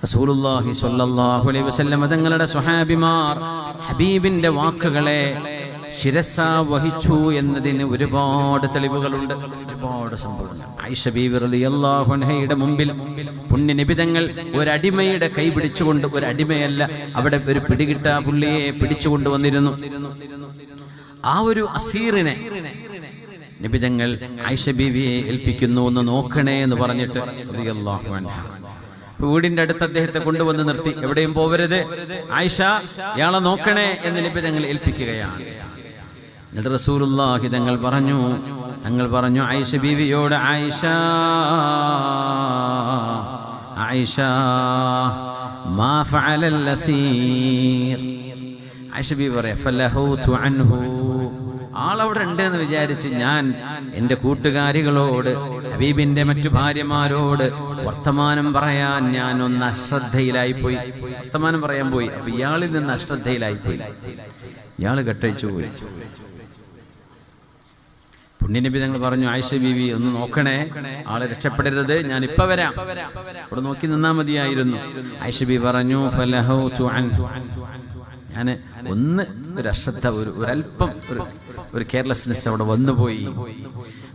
റസൂലുള്ളാഹി സ്വല്ലല്ലാഹു അലൈഹി വസല്ലം തങ്ങളുടെ സ്വഹാബിമാർ ഹബീബിന്റെ വാക്കുകളെ ശിരസ വഹിച്ചു എന്നതിന് ഒരുപാട് തെളിവുകളുണ്ട്, ഒരുപാട് സംഭവങ്ങൾ. ആയിഷ ബീവി റളിയല്ലാഹു അൻഹയുടെ മുമ്പിൽ പുണ്യ നബി തങ്ങൾ ഒരടിമയുടെ കൈ പിടിച്ചുകൊണ്ട്, ഒരു അടിമയല്ല, അവിടെ ഒരു പിടികിട്ടാ പുള്ളിയെ പിടിച്ചുകൊണ്ട് വന്നിരുന്നു. ആ ഒരു അസീറിനെ നബി തങ്ങൾ ആയിഷ ബീവിയെ ഏൽപ്പിക്കുന്നു, ഒന്ന് നോക്കണേ എന്ന് പറഞ്ഞിട്ട് റളിയല്ലാഹു അൻഹ വീടിന്റെ അടുത്ത് അദ്ദേഹത്തെ കൊണ്ടുവന്ന് നിർത്തി. എവിടെയും പോവരുത്, ആയിഷ ഇയാളെ നോക്കണേ എന്ന് നബി തങ്ങൾ ഏൽപ്പിക്കുകയാണ്. എന്നിട്ട് റസൂലുള്ളാഹി തങ്ങൾ പറഞ്ഞു ആയിഷ ബീവിയോട്, ആയിഷ ആയിഷ മാ ഫഅലൽ അസീർ. ആയിഷ ബീവി പറയാ, ഫലഹൂതു അൻഹു, ആളവിടെ ഉണ്ട് എന്ന് വിചാരിച്ച് ഞാൻ എൻ്റെ കൂട്ടുകാരികളോട്, ഹബീബിന്റെ മറ്റു ഭാര്യമാരോട് വർത്തമാനം പറയാൻ ഞാൻ ഒന്ന് അശ്രദ്ധയിലായിപ്പോയി. വർത്തമാനം പറയാൻ പോയി, അപ്പൊ ഇയാളിൽ നിന്ന് അശ്രദ്ധയിലായിപ്പോയി, ഇയാള് കെട്ടഴിച്ചു പോയി. പുണ്യനബി തങ്ങൾ പറഞ്ഞു, ആയിഷ ബീവി ഒന്ന് നോക്കണേ, ആളെ രക്ഷപ്പെടരുത്, ഞാൻ ഇപ്പൊ വരാം, അവിടെ നോക്കി നിന്നാ മതിയായിരുന്നു. ആയിഷ ബീവി പറഞ്ഞു, ഫലഹൂതു അൻഹു, ഞാൻ ഒന്ന് ഒരു അശ്രദ്ധ, ഒരല്പം ഒരു കെയർലെസ്നെസ് അവിടെ വന്നുപോയി.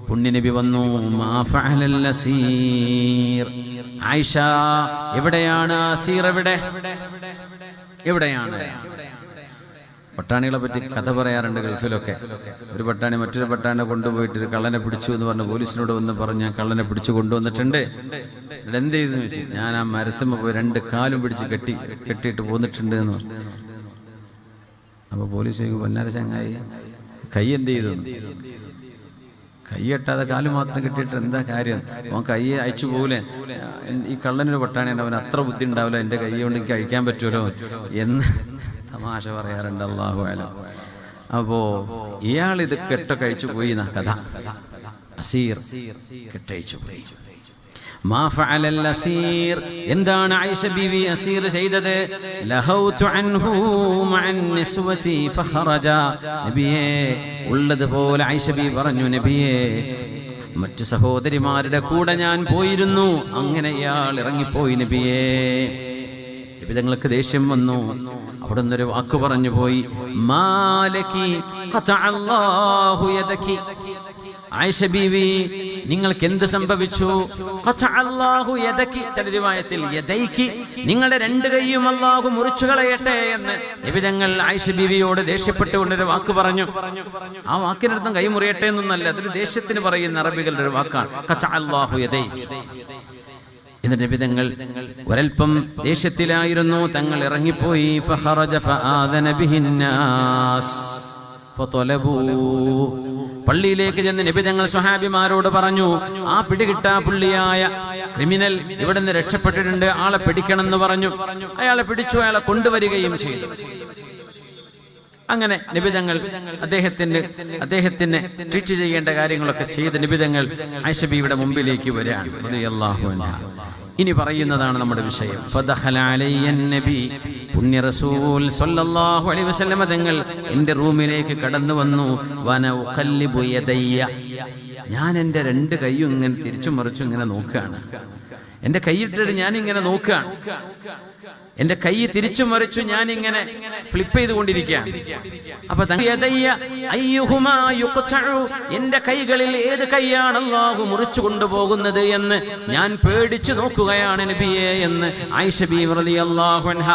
പുണ്യനബി വന്നു, മാ ഫഅലൽ അസീർ, ആയിഷ എവിടെയാണ് അസീർ, എവിടെയാണ്? പട്ടാണികളെ പറ്റി കഥ പറയാറുണ്ട് ഗൾഫിലൊക്കെ. ഒരു പട്ടാണി മറ്റൊരു പട്ടാണിനെ കൊണ്ടുപോയിട്ട് ഒരു കള്ളനെ പിടിച്ചു എന്ന് പറഞ്ഞ് പോലീസിനോട് വന്ന് പറഞ്ഞ് ഞാൻ കള്ളനെ പിടിച്ചു കൊണ്ടുവന്നിട്ടുണ്ട്. എന്ത് ചെയ്തെന്ന് വെച്ചു, ഞാൻ ആ മരത്തുമ്മ പോയി 2 കാലും പിടിച്ച് കെട്ടിയിട്ട് പോന്നിട്ടുണ്ട് എന്ന് പറഞ്ഞു. അപ്പൊ പോലീസ് പൊന്നാര ചങ്ങായി കൈ എന്ത് ചെയ്തു? കൈ കെട്ടാതെ കാല് മാത്രം കെട്ടിയിട്ട് എന്താ കാര്യം? അവൻ കൈ അയച്ചു പോകൂലേ? ഈ കള്ളനൊരു പട്ടാണിയാണ്, അവൻ അത്ര ബുദ്ധി ഉണ്ടാവില്ല, എൻ്റെ കൈ കൊണ്ട് എനിക്ക് കഴിക്കാൻ പറ്റുമല്ലോ എന്ന് തമാശ പറയാറുണ്ട്. അല്ലാഹു അലം. അപ്പോ ഇയാൾ ഇത് കഴിച്ചു പോയി എന്ന കഥ. അസീർ കെട്ടഴിച്ചു പോയി. മാ ഫഅലൽ അസീർ, എന്താണ് ആയിഷ ബീവി അസീർ ചെയ്തത്? ലഹൗതു അൻഹു മഅൻ നിസ്വതി ഫഖറജ. നബിയേ, ഉള്ളതുപോലെ ആയിഷ ബീവി പറഞ്ഞു, നബിയേ മറ്റു സഹോദരിമാരുടെ കൂടെ ഞാൻ പോയിരുന്നു, അങ്ങനെ ഇയാൾ ഇറങ്ങിപ്പോയി. നബിയേ, നബി തങ്ങൾക്ക് ദേഷ്യം വന്നു. അവിടെ നിന്നൊരു വാക്ക് പറഞ്ഞു പോയി, മാലകി ഖതഅല്ലാഹു യദകി. ആയിഷ ബീവി, നിങ്ങൾക്ക് എന്ത് സംഭവിച്ചു? ഖതഅല്ലാഹു യദകി, ചില റിവായത്തിൽ യദൈകി, നിങ്ങളുടെ 2 കൈയും അല്ലാഹു മുറിച്ചു കളയട്ടെ എന്ന് നബി തങ്ങൾ ആയിഷ ബീവിയോട് ദേഷ്യപ്പെട്ടുകൊണ്ടൊരു വാക്ക് പറഞ്ഞു. ആ വാക്കിനർത്ഥം കൈ മുറിയട്ടെ എന്നൊന്നല്ല, അതൊരു ദേഷ്യത്തിന് പറയുന്ന അറബികളുടെ ഒരു വാക്കാണ് ഖതഅല്ലാഹു യദൈകി. എന്നിട്ട് നബി തങ്ങൾ ഒരൽപ്പം ദേഷ്യത്തിലായിരുന്നു. തങ്ങൾ ഇറങ്ങിപ്പോയി. ഫഖറജ ഫആദന ബിഹിന്നാസ് ഫതലബൂ. പള്ളിയിലേക്ക് ചെന്ന് നബി തങ്ങൾ സ്വഹാബിമാരോട് പറഞ്ഞു, ആ പിടികിട്ടാ പുള്ളിയായ ക്രിമിനൽ ഇവിടുന്ന് രക്ഷപ്പെട്ടിട്ടുണ്ട്, ആളെ പിടിക്കണമെന്ന് പറഞ്ഞു. അയാളെ പിടിച്ചു, അയാളെ കൊണ്ടുവരികയും ചെയ്തു. അങ്ങനെ നബി തങ്ങൾ അദ്ദേഹത്തിന് ട്രീറ്റ് ചെയ്യേണ്ട കാര്യങ്ങളൊക്കെ ചെയ്ത് നബി തങ്ങൾ ആയിഷ ബീവിയുടെ മുമ്പിലേക്ക് വരികയാണ് റളിയല്ലാഹു അൻഹ. ഇനി പറയുന്നതാണ് നമ്മുടെ വിഷയം. ഫദഖല അലയ്യൻ നബി, പുണ്യ റസൂൽ സ്വല്ലല്ലാഹു അലൈഹി വസല്ലം തങ്ങൾ എൻ്റെ റൂമിലേക്ക് കടന്നു വന്നു. വന ഉഖല്ലിബു യദയ്യ, ഞാൻ എൻ്റെ 2 കൈയും ഇങ്ങനെ തിരിച്ചു മറിച്ചു ഇങ്ങനെ നോക്കുകയാണ്. എൻ്റെ കൈയിട്ടിട്ട് ഞാനിങ്ങനെ നോക്കുകയാണ്. എന്റെ കൈ തിരിച്ചു മറിച്ചു ഞാനിങ്ങനെ ഫ്ലിപ്പ് ചെയ്തുകൊണ്ടിരിക്കുകയാണ്. അപ്പൊ എന്റെ കൈകളിൽ ഏത് കൈയാണ് അല്ലാഹു മുറിച്ചു കൊണ്ടുപോകുന്നത് എന്ന് ഞാൻ പേടിച്ചു നോക്കുകയാണ് നബിയെ എന്ന് ആയിഷ ബീവി റളിയല്ലാഹു അൻഹ.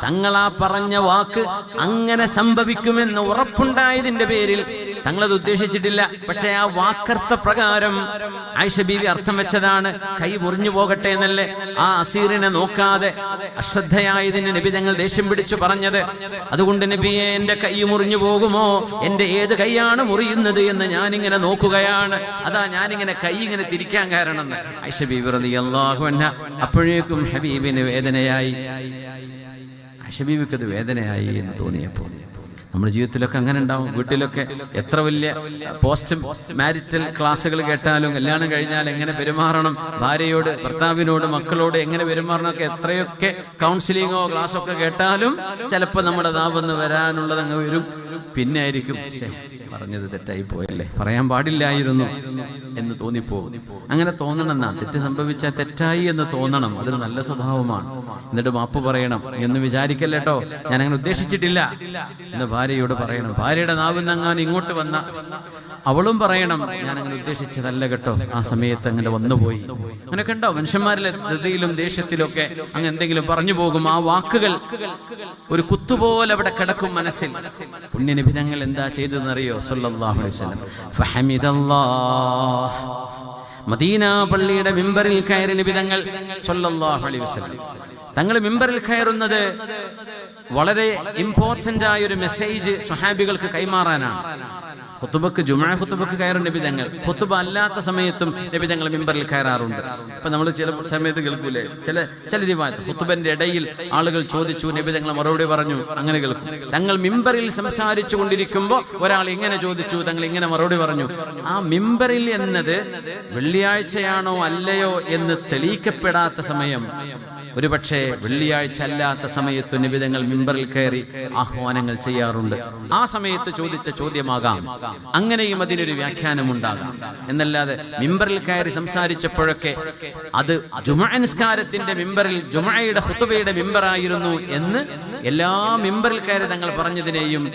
തങ്ങളാ പറഞ്ഞ വാക്ക് അങ്ങനെ സംഭവിക്കുമെന്ന് ഉറപ്പുണ്ടായതിന്റെ പേരിൽ തങ്ങളത് ഉദ്ദേശിച്ചിട്ടില്ല. പക്ഷെ ആ വാക്കർത്ഥ പ്രകാരം ആയിഷ ബീവി അർത്ഥം വെച്ചതാണ് കൈ മുറിഞ്ഞു പോകട്ടെ എന്നല്ലേ. ആ അസീറിനെ നോക്കാതെ അശ്രദ്ധയായതിന് നബി തങ്ങൾ ദേഷ്യം പിടിച്ചു പറഞ്ഞത്. അതുകൊണ്ട് നബിയെ, എന്റെ കൈ മുറിഞ്ഞു പോകുമോ, എന്റെ ഏത് കൈയാണ് മുറിയുന്നത് എന്ന് ഞാനിങ്ങനെ നോക്കുകയാണ്. അതാ ഞാനിങ്ങനെ കൈ ഇങ്ങനെ തിരിക്കാൻ കാരണം ആയിഷ ബീവി റളിയല്ലാഹു അൻഹ. അപ്പോഴേക്കും ഹബീബിന് വേദനയായി. ആയിഷ ബീവിക്ക് അത് വേദനയായി എന്ന് തോന്നിയപ്പോൾ നമ്മുടെ ജീവിതത്തിലൊക്കെ അങ്ങനെ ഉണ്ടാവും. വീട്ടിലൊക്കെ എത്ര വലിയ പോസ്റ്റ് മാരിറ്റൽ ക്ലാസ്സുകൾ കേട്ടാലും, കല്യാണം കഴിഞ്ഞാൽ എങ്ങനെ പെരുമാറണം, ഭാര്യയോട്, ഭർത്താവിനോട്, മക്കളോട് എങ്ങനെ പെരുമാറണമൊക്കെ എത്രയൊക്കെ കൗൺസിലിങ്ങോ ക്ലാസ്സൊക്കെ കേട്ടാലും ചിലപ്പോൾ നമ്മുടെ നാവെന്ന് വരാനുള്ളത് അങ്ങ് വരും. പിന്നെ ആയിരിക്കും പറഞ്ഞത് തെറ്റായി പോയല്ലേ, പറയാൻ പാടില്ലായിരുന്നു എന്ന് തോന്നിപ്പോകും. അങ്ങനെ തോന്നണം എന്നാ, തെറ്റ് സംഭവിച്ചാൽ തെറ്റായി എന്ന് തോന്നണം, അതൊരു നല്ല സ്വഭാവമാണ്. എന്നിട്ട് മാപ്പ് പറയണം എന്ന് വിചാരിക്കല്ലേട്ടോ, ഞാൻ അങ്ങനെ ഉദ്ദേശിച്ചിട്ടില്ല എന്ന് ഭാര്യയോട് പറയണം. ഭാര്യയുടെ നാവിന്നങ്ങാൻ ഇങ്ങോട്ട് വന്ന അവളും പറയണം, ഞാൻ അങ്ങനെ ഉദ്ദേശിച്ചതല്ല കേട്ടോ, ആ സമയത്ത് അങ്ങനെ വന്നുപോയി. അങ്ങനെ കണ്ടോ, മനുഷ്യന്മാരിലെ ധൃതിയിലും ദേഷ്യത്തിലൊക്കെ അങ്ങനെ എന്തെങ്കിലും പറഞ്ഞു പോകും. ആ വാക്കുകൾ ഒരു കുത്തുപോലെ അവിടെ കിടക്കും മനസ്സിൽ. പുണ്യനബി തങ്ങൾ എന്താ ചെയ്തതെന്നറിയോ? സല്ലല്ലാഹു അലൈഹി വസല്ലം ഫഹമിദല്ലാഹ്, മദീന പള്ളിയുടെ മിമ്പറിൽ കയറി നബി തങ്ങൾ സല്ലല്ലാഹു അലൈഹി വസല്ലം തങ്ങൾ മിമ്പറിൽ കയറുന്നത് വളരെ ഇമ്പോർട്ടന്റ് ആയ ഒരു മെസ്സേജ് സ്വഹാബികൾക്ക് കൈമാറാനാണ്. ഖുതുബക്ക്, ജുമുഅ ഖുതുബക്ക് കയറും നബി തങ്ങൾ. ഖുതുബ അല്ലാത്ത സമയത്തും നബി തങ്ങൾ മിമ്പറിൽ കയറാറുണ്ട്. അപ്പൊ നമ്മൾ ചില സമയത്ത് കേൾക്കൂലേ, ചില റിവായത്ത് ഖുതുബന്റെ ഇടയിൽ ആളുകൾ ചോദിച്ചു, നബി തങ്ങൾ മറുപടി പറഞ്ഞു, അങ്ങനെ കേൾക്കും. തങ്ങൾ മിമ്പറിൽ സംസാരിച്ചു കൊണ്ടിരിക്കുമ്പോൾ ഒരാൾ ഇങ്ങനെ ചോദിച്ചു, തങ്ങൾ ഇങ്ങനെ മറുപടി പറഞ്ഞു. ആ മിമ്പറിൽ എന്നത് വെള്ളിയാഴ്ചയാണോ അല്ലയോ എന്ന് തെളിയിക്കപ്പെടാത്ത സമയം, ഒരുപക്ഷെ വെള്ളിയാഴ്ച അല്ലാത്ത സമയത്ത് നബി തങ്ങൾ മിമ്പറിൽ കയറി ആഹ്വാനങ്ങൾ ചെയ്യാറുണ്ട്. ആ സമയത്ത് ചോദിച്ച ചോദ്യമാകാം, അങ്ങനെയും അതിനൊരു വ്യാഖ്യാനമുണ്ടാകാം. എന്നല്ലാതെ മിമ്പറിൽ കയറി സംസാരിച്ചപ്പോഴൊക്കെ അത് ജുമുഅ നിസ്കാരത്തിന്റെ മിമ്പറിൽ, ജുമുഅയുടെ ഖുതുബയുടെ മിമ്പറായിരുന്നു എന്ന് എല്ലാ മിമ്പറിൽ കയറി തങ്ങൾ പറഞ്ഞതിനെയും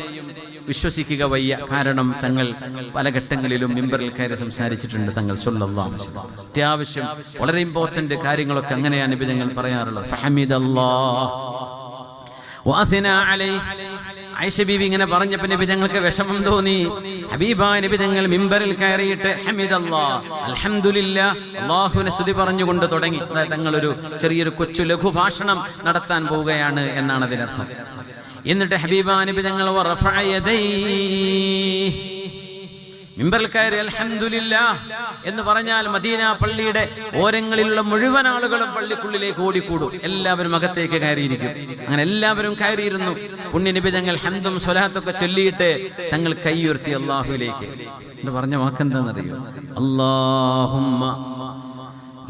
വിശ്വസിക്കുക വയ്യ. കാരണം തങ്ങൾ പല ഘട്ടങ്ങളിലും മിമ്പറിൽ കയറി സംസാരിച്ചിട്ടുണ്ട് തങ്ങൾ സല്ലല്ലാഹു അലൈഹി വസല്ലം. അത്യാവശ്യം വളരെ ഇമ്പോർട്ടന്റ് കാര്യങ്ങളൊക്കെ അങ്ങനെയാണ് നബി തങ്ങൾ പറയാറുള്ളത്. ഫഹമിദല്ലാഹ് വഅസ്നാ അലൈഹി. ആയിഷ ബീവി ഇങ്ങനെ പറഞ്ഞപ്പോൾ നബി തങ്ങൾക്ക് വിഷമം തോന്നി. ഹബീബായ നബി തങ്ങൾ മിമ്പറിൽ കയറിയിട്ട് ഹമിദല്ലാഹ്, അൽഹംദുലില്ലാഹ്, അല്ലാഹുവിനെ സ്തുതി പറഞ്ഞുകൊണ്ട് തുടങ്ങി. തങ്ങൾ ഒരു ചെറിയൊരു കൊച്ചു ലഘു ഭാഷണം നടത്താൻ പോവുകയാണ് എന്നാണ് അതിനർത്ഥം. എന്നിട്ട് ഹബീബാ നബി തങ്ങൾ വറഫഅ യദൈഹി, മിമ്പറിൽ കയറി അൽഹംദുലില്ലാഹ് എന്ന് പറഞ്ഞാൽ മദീന പള്ളിയുടെ ഓരങ്ങളിലുള്ള മുഴുവൻ ആളുകളും പള്ളിക്കുള്ളിലേക്ക് ഓടിക്കൂടും. എല്ലാവരും അകത്തേക്ക് കയറിയിരിക്കും. അങ്ങനെ എല്ലാവരും കയറിയിരുന്നു. പുണ്യനബി തങ്ങൾ ഹംദും സ്വലാത്തൊക്കെ ചൊല്ലിയിട്ട് തങ്ങൾ കൈ ഉയർത്തി അല്ലാഹുവിലേക്ക്. എന്ന് പറഞ്ഞ വാക്കെന്താണെന്നറിയോ? അല്ലാഹുമ്മ,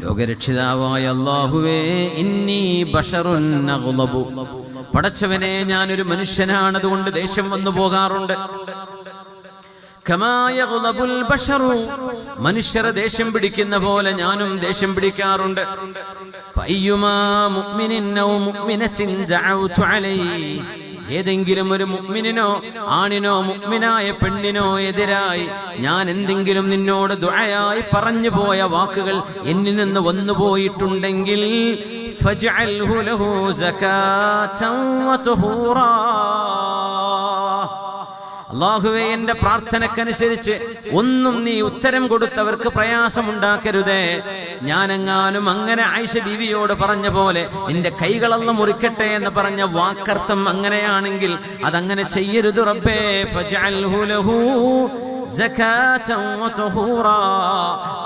ലോകരക്ഷിതാവായ അല്ലാഹുവേ, ഇന്നി ബശറുൻ അഗ്ളബു, പടച്ചവനെ ഞാനൊരു മനുഷ്യനാണ്, അതുകൊണ്ട് ദേഷ്യം വന്നു പോകാറുണ്ട്. കമാ യഗ്ളബുൽ ബശറു, മനുഷ്യരെ ദേഷ്യം പിടിക്കുന്ന പോലെ ഞാനും ദേഷ്യം പിടിക്കാറുണ്ട്. ഫഅയ്യുമാ മുഅ്മിനിൻ ഔ മുഅ്മിനത്തിൻ ദഅഉതു അലൈഹി, ഏതെങ്കിലും ഒരു മുഅ്മിനിനോ ആണിനോ മുഅ്മിനായ പെണ്ണിനോ എതിരായി ഞാൻ എന്തെങ്കിലും നിന്നോട് ദുആയായി പറഞ്ഞു പോയ വാക്കുകൾ എന്നിൽ നിന്ന് വന്നു പോയിട്ടുണ്ടെങ്കിൽ ഫജ്അൽഹു ലഹു സകാതൻ വതുഹൂറാ, അല്ലാഹുവേ എന്റെ പ്രാർത്ഥനക്കനുസരിച്ച് ഒന്നും നീ ഉത്തരം കൊടുത്തവർക്ക് പ്രയാസമുണ്ടാക്കരുതേ. ഞാനെങ്ങാനും അങ്ങനെ ആയിഷ ബീവിയോട് പറഞ്ഞ പോലെ നിന്റെ കൈകളെല്ലാം മുറിക്കട്ടെ എന്ന് പറഞ്ഞ വാക്കർത്ഥം അങ്ങനെയാണെങ്കിൽ അതങ്ങനെ ചെയ്യരുത് റബ്ബേ. ഫജ്അൽഹു ലഹു സകാതൻ വതുഹൂറാ,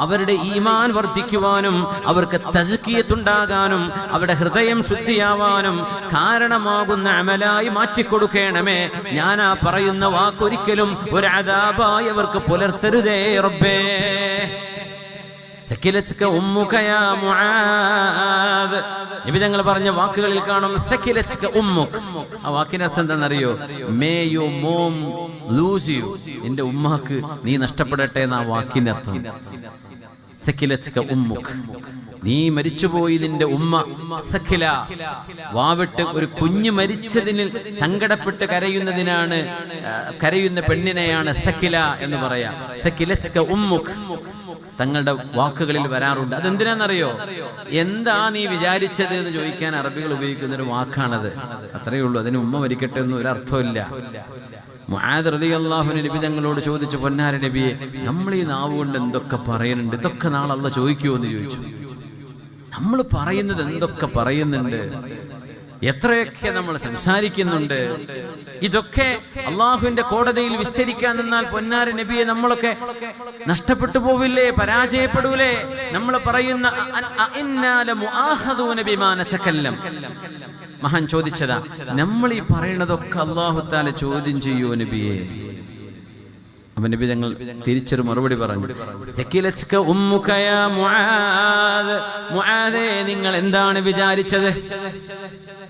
അവരുടെ ഈമാൻ വർദ്ധിക്കുവാനും അവർക്ക് തസ്കിയത്തുണ്ടാകാനും അവരുടെ ഹൃദയം ശുദ്ധിയാവാനും കാരണമാകുന്ന അമലായി മാറ്റിക്കൊടുക്കണമേ. ഞാൻ ആ പറയുന്ന വാക്കൊരിക്കലും ഒരു അദാബായി അവർക്ക് പുലർത്തരുതേ റബ്ബേ. സകിലത്ക ഉമ്മുക യാ മുആദ്, നബി തങ്ങൾ പറഞ്ഞ വാക്കുകളിൽ കാണും സകിലത്ക ഉമ്മുക. ആ വാക്കിന്റെ അർത്ഥം എന്താണെന്നറിയോ? May your mom loose U, നിന്റെ ഉമ്മാക്ക് നീ നഷ്ടപ്പെടട്ടെ എന്ന വാക്കിന്റെ അർത്ഥം. സകിലത്ക ഉമ്മുക, നീ മരിച്ചുപോയി നിന്റെ ഉമ്മ. സഖില, വാവിട്ട് ഒരു കുഞ്ഞ് മരിച്ചതിന് സങ്കടപ്പെട്ട് കരയുന്നതിനാണ്, കരയുന്ന പെണ്ണിനെയാണ് സഖില എന്ന് പറയാം. സഖിലത്ക ഉമ്മുക തങ്ങളുടെ വാക്കുകളിൽ വരാറുണ്ട്. അതെന്തിനാണെന്നറിയോ? എന്താ നീ വിചാരിച്ചത് എന്ന് ചോദിക്കാൻ അറബികൾ ഉപയോഗിക്കുന്ന ഒരു വാക്കാണത്. അത്രയേ ഉള്ളൂ. അതിന് ഉമ്മ മരിക്കട്ടെ എന്നും ഒരർത്ഥമില്ല. മുആദ് റളിയല്ലാഹു അൻഹു നബി തങ്ങളോട് ചോദിച്ചു, പൊന്നാര നബിയെ, നമ്മൾ ഈ നാവ് കൊണ്ട് എന്തൊക്കെ പറയുന്നുണ്ട്, ഇതൊക്കെ നാളെ അല്ലാഹ് ചോദിക്കുമോ എന്ന് ചോദിച്ചു. നമ്മൾ പറയുന്നത് എന്തൊക്കെ പറയുന്നുണ്ട്, എത്രയൊക്കെ നമ്മൾ സംസാരിക്കുന്നുണ്ട്, ഇതൊക്കെ അള്ളാഹുവിന്റെ കോടതിയിൽ വിസ്തരിക്കാൻ നിന്നാൽ പൊന്നാര നബിയെ നമ്മളൊക്കെ നഷ്ടപ്പെട്ടു പോവില്ലേ, പരാജയപ്പെടൂലേ? നമ്മൾ പറയുന്ന മഹാൻ ചോദിച്ചതാ, നമ്മൾ ഈ പറയുന്നതൊക്കെ അല്ലാഹു തആല ചോദ്യം ചെയ്യൂ നബിയെ? അപ്പൊ നബി തങ്ങൾ തിരിച്ചൊരു മറുപടി പറഞ്ഞു, സകിലത്ക ഉമ്മുക യാ മുആദ്, മുആദേ നിങ്ങൾ എന്താണ് വിചാരിച്ചത്?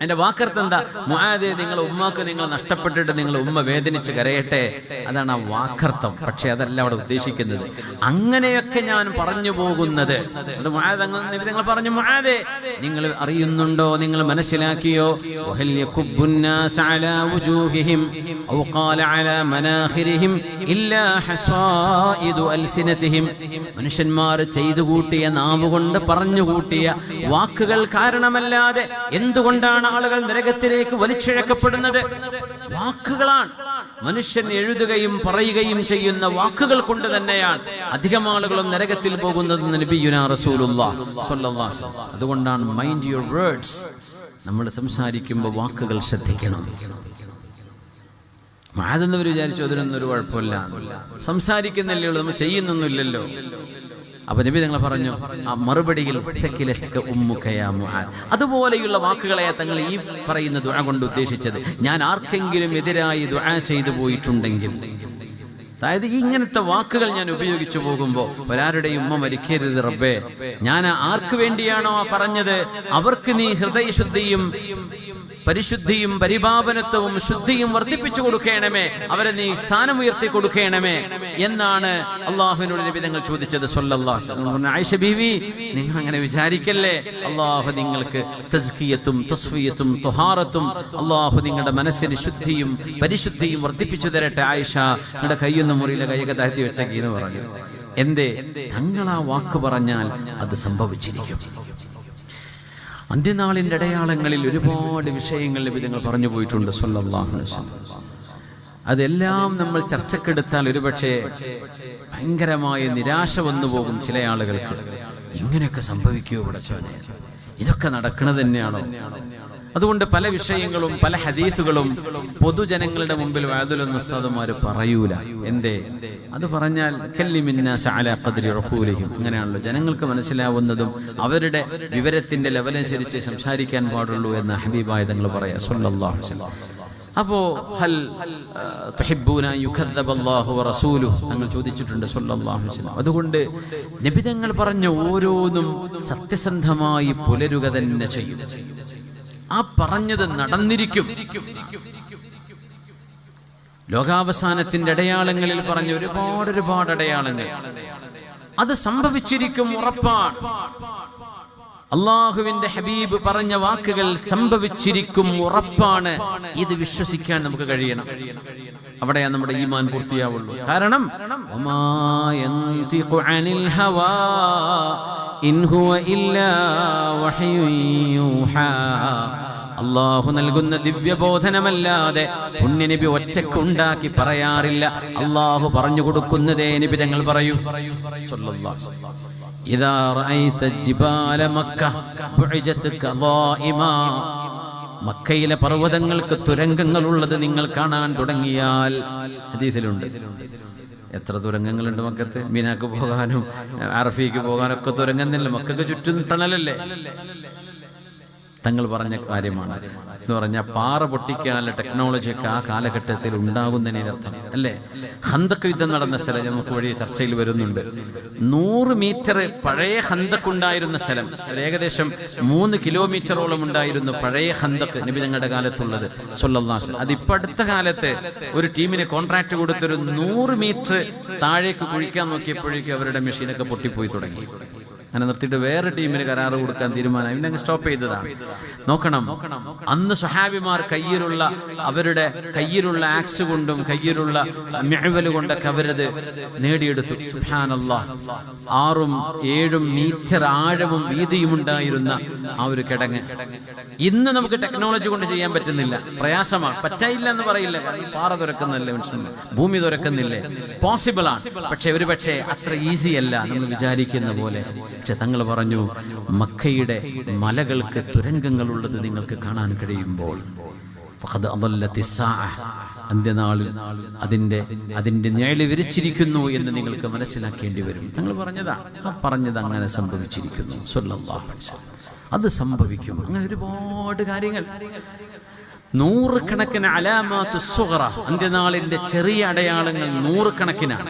എന്റെ വാക്കർത്ഥം എന്താ? മുആദേ നിങ്ങളെ ഉമ്മാക്ക് നിങ്ങൾ നഷ്ടപ്പെട്ടിട്ട് നിങ്ങളെ ഉമ്മ വേദനിച്ച് കരയട്ടെ, അതാണ് ആ വാക്കർത്ഥം. പക്ഷെ അതല്ല അവിടെ ഉദ്ദേശിക്കുന്നത്. അങ്ങനെയൊക്കെ ഞാൻ പറഞ്ഞു പോകുന്നത് നിങ്ങൾ പറഞ്ഞു, മുആദേ നിങ്ങൾ അറിയുന്നുണ്ടോ, നിങ്ങൾ മനസ്സിലാക്കിയോ? മനുഷ്യന്മാർ ചെയ്തു കൂട്ടിയ നാവുകൊണ്ട് പറഞ്ഞുകൂട്ടിയ വാക്കുകൾ കാരണമല്ലാതെ എന്തുകൊണ്ടാണ് ആളുകൾ നരകത്തിലേക്ക് വലിച്ചിഴക്കപ്പെടുന്നത്? വാക്കുകളാണ്. മനുഷ്യൻ എഴുതുകയും പറയുകയും ചെയ്യുന്ന വാക്കുകൾ കൊണ്ട് തന്നെയാണ് അധികം ആളുകളും നരകത്തിൽ പോകുന്നത് നബിയുനാ റസൂലുള്ളാഹി സ്വല്ലല്ലാഹു അലൈഹി വസല്ലം. അതുകൊണ്ടാണ് മൈൻഡ് യുവർ വേർഡ്സ്. നമ്മൾ സംസാരിക്കുമ്പോൾ വാക്കുകൾ ശ്രദ്ധിക്കണം. മാതെന്നവർ വിചാരിച്ചു അതിനൊന്നും ഒരു കുഴപ്പമില്ല, സംസാരിക്കുന്നില്ലേ ഉള്ളൂ, നമ്മൾ ചെയ്യുന്നൊന്നുമില്ലല്ലോ. അപ്പൊ നബി തങ്ങൾ പറഞ്ഞു ആ മറുപടിയിൽ അതുപോലെയുള്ള വാക്കുകളെ തങ്ങൾ ഈ പറയുന്ന ദുആ കൊണ്ട് ഉദ്ദേശിച്ചത്. ഞാൻ ആർക്കെങ്കിലും എതിരായി ദുആ ചെയ്തു പോയിട്ടുണ്ടെങ്കിൽ, അതായത് ഇങ്ങനത്തെ വാക്കുകൾ ഞാൻ ഉപയോഗിച്ചു പോകുമ്പോ ഒരാരുടെയും ഉമ്മ മരിക്കരുത് റബ്ബേ, ഞാൻ ആർക്ക് വേണ്ടിയാണോ പറഞ്ഞത് അവർക്ക് നീ ഹൃദയശുദ്ധിയും പരിശുദ്ധിയും പരിപാവനത്വവും ശുദ്ധിയും വർദ്ധിപ്പിച്ചു കൊടുക്കണമേ, അവരെ നീ സ്ഥാനമുയർത്തി കൊടുക്കണമേ എന്നാണ് അള്ളാഹുവിനോട് നബി തങ്ങൾ ചോദിച്ചത് സ്വല്ലല്ലാഹു അലൈഹി വസല്ലം. ആയിഷ ബീവി, നിങ്ങൾ അങ്ങനെ വിചാരിക്കല്ലേ, അള്ളാഹു നിങ്ങൾക്ക് തസ്കിയത്തും തസ്ഫിയത്തും തുഹാറത്തും, അള്ളാഹു നിങ്ങളുടെ മനസ്സിന് ശുദ്ധിയും പരിശുദ്ധിയും വർദ്ധിപ്പിച്ചു തരട്ടെ. ആയിഷ നിങ്ങളുടെ കയ്യൊന്ന് മുറിയിലെ കൈയൊക്കെ താഴ്ത്തി വെച്ചേക്കെന്ന് പറഞ്ഞു. എന്തേ? തങ്ങൾ ആ വാക്ക് പറഞ്ഞാൽ അത് സംഭവിച്ചിരിക്കും. അന്ത്യനാളിന്റെ അടയാളങ്ങളിൽ ഒരുപാട് വിഷയങ്ങൾ നബിതങ്ങൾ പറഞ്ഞു പോയിട്ടുണ്ട് സ്വല്ലല്ലാഹു അലൈഹി വസല്ലം. അതെല്ലാം നമ്മൾ ചർച്ചക്കെടുത്താൽ ഒരുപക്ഷെ ഭയങ്കരമായ നിരാശ വന്നു പോകും ചില ആളുകൾക്ക്. ഇങ്ങനെയൊക്കെ സംഭവിക്കുമോ പടച്ചോനെ? ഇതൊക്കെ നടക്കുന്നത് തന്നെയാണോ? അതുകൊണ്ട് പല വിഷയങ്ങളും പല ഹദീസുകളും പൊതുജനങ്ങളുടെ മുമ്പിൽ വഅദുൽ ഉസ്താദുമാർ പറയൂല. എന്തേ? അത് പറഞ്ഞാൽ അങ്ങനെയാണല്ലോ ജനങ്ങൾക്ക് മനസ്സിലാവുന്നതും അവരുടെ വിവരത്തിന്റെ ലെവലനുസരിച്ച് സംസാരിക്കാൻ പാടുള്ളൂ എന്ന് ഹബീബായ തങ്ങൾ പറയാ സ്വല്ലല്ലാഹു അലൈഹി വസല്ലം. അപ്പോ ഹൽ തുഹിബ്ബൂന യുകദ്ദബല്ലാഹു വറസൂലുഹു തങ്ങൾ ചോദിച്ചിട്ടുണ്ട് സ്വല്ലല്ലാഹു അലൈഹി വസല്ലം. അതുകൊണ്ട് നബി തങ്ങൾ പറഞ്ഞ ഓരോന്നും സത്യസന്ധമായി പുലരുക തന്നെ ചെയ്യും. ആ പറഞ്ഞത് നടന്നിരിക്കും. ലോകാവസാനത്തിന്റെ അടയാളങ്ങളിൽ പറഞ്ഞ ഒരുപാട് അടയാളങ്ങൾ അത് സംഭവിച്ചിരിക്കും, ഉറപ്പാണ്. അള്ളാഹുവിന്റെ ഹബീബ് പറഞ്ഞ വാക്കുകൾ സംഭവിച്ചിരിക്കും, ഉറപ്പാണ്. ഇത് വിശ്വസിക്കാൻ നമുക്ക് കഴിയണം. അവിടെയാണ് നമ്മുടെ ഈമാൻ പൂർത്തിയാവുള്ളൂ. കാരണം അള്ളാഹു നൽകുന്ന ദിവ്യബോധനമല്ലാതെ പുണ്യനബി ഒറ്റക്ക് ഉണ്ടാക്കി പറയാറില്ല. അള്ളാഹു പറഞ്ഞു കൊടുക്കുന്നതേ നബി തങ്ങൾ പറയൂ സ്വല്ലല്ലാഹു അലൈഹി വസല്ലം. ഇദാ റഅയ്ത ജിബാല മക്ക ബുഇജത് കദായിമാ, മക്കയിലെ പർവ്വതങ്ങൾക്ക് തുരങ്കങ്ങളുള്ളത് നിങ്ങൾ കാണാൻ തുടങ്ങിയാൽ, ഹദീസിലുണ്ട്. എത്ര തുരങ്കങ്ങളുണ്ട് മക്കത്ത്? മിനാക്ക് പോകാനും അറഫയ്ക്ക് പോകാനും ഒക്കെ തുരങ്കം. മക്കൾക്ക് ചുറ്റും ടണലല്ലേ? തങ്ങൾ പറഞ്ഞ കാര്യമാണ് എന്ന് പറഞ്ഞാൽ പാറ പൊട്ടിക്കാനുള്ള ടെക്നോളജി ഒക്കെ ആ കാലഘട്ടത്തിൽ ഉണ്ടാകുന്നതിനർത്ഥം അല്ലേ? ഖന്തക്ക് യുദ്ധം നടന്ന സ്ഥലം നമുക്ക് വഴി ചർച്ചയിൽ വരുന്നുണ്ട്. 100 മീറ്റർ പഴയ ഖന്തക്ക് ഉണ്ടായിരുന്ന സ്ഥലം, ഏകദേശം 3 കിലോമീറ്ററോളം ഉണ്ടായിരുന്നു പഴയ ഖന്തക്ക് നബി തങ്ങളുടെ കാലത്തുള്ളത് സ്വല്ലല്ലാഹു അലൈഹി വസല്ലം. അതിപ്പോ അടുത്ത കാലത്ത് ഒരു ടീമിന് കോൺട്രാക്ട് കൊടുത്തൊരു 100 മീറ്റർ താഴേക്ക് കുഴിക്കാൻ നോക്കിയപ്പോഴേക്കും അവരുടെ മെഷീനൊക്കെ പൊട്ടിപ്പോയി തുടങ്ങി. അങ്ങനെ നിർത്തിയിട്ട് വേറെ ടീമിന് കരാറ് കൊടുക്കാൻ തീരുമാനം. പിന്നെ സ്റ്റോപ്പ് ചെയ്തതാണ്. നോക്കണം, അന്ന് സ്വഹാബിമാർ അവരുടെ കയ്യിലുള്ള ആക്സ് കൊണ്ടും കയ്യിലുള്ള മിഅ്വല് കൊണ്ടൊക്കെ അവരത് നേടിയെടുത്തു. സുബ്ഹാനല്ലാഹ്. 6-7 മീറ്റർ ആഴവും വീതിയും ഉണ്ടായിരുന്ന ആ ഒരു കിടങ്ങ് ഇന്ന് നമുക്ക് ടെക്നോളജി കൊണ്ട് ചെയ്യാൻ പറ്റുന്നില്ല, പ്രയാസമാണ്. പറ്റായില്ല എന്ന് പറയില്ല, കാരണം പാറ തുറക്കുന്നില്ലേ മനുഷ്യന്, ഭൂമി തുറക്കുന്നില്ലേ, പോസിബിൾ ആണ്. പക്ഷെ ഒരു പക്ഷേ അത്ര ഈസി അല്ല നമ്മൾ വിചാരിക്കുന്ന പോലെ. പക്ഷെ തങ്ങൾ പറഞ്ഞു, മക്കയുടെ മലകൾക്ക് തുരങ്കങ്ങളുള്ളത് നിങ്ങൾക്ക് കാണാൻ കഴിയുമ്പോൾ അന്ത്യനാളിൽ അതിന്റെ നിഴല് വിരിച്ചിരിക്കുന്നു എന്ന് നിങ്ങൾക്ക് മനസ്സിലാക്കേണ്ടി വരും. തങ്ങൾ പറഞ്ഞത് അങ്ങനെ സംഭവിച്ചിരിക്കുന്നു സ്വല്ലല്ലാഹു അലൈഹി വസല്ലം. അത് സംഭവിക്കും. അങ്ങനെ ഒരുപാട് കാര്യങ്ങൾ, 100 കണക്കിന് അലാമാത്തു സുഗ്റ, അന്ത്യനാളിന്റെ ചെറിയ അടയാളങ്ങൾ 100 കണക്കിനാണ്.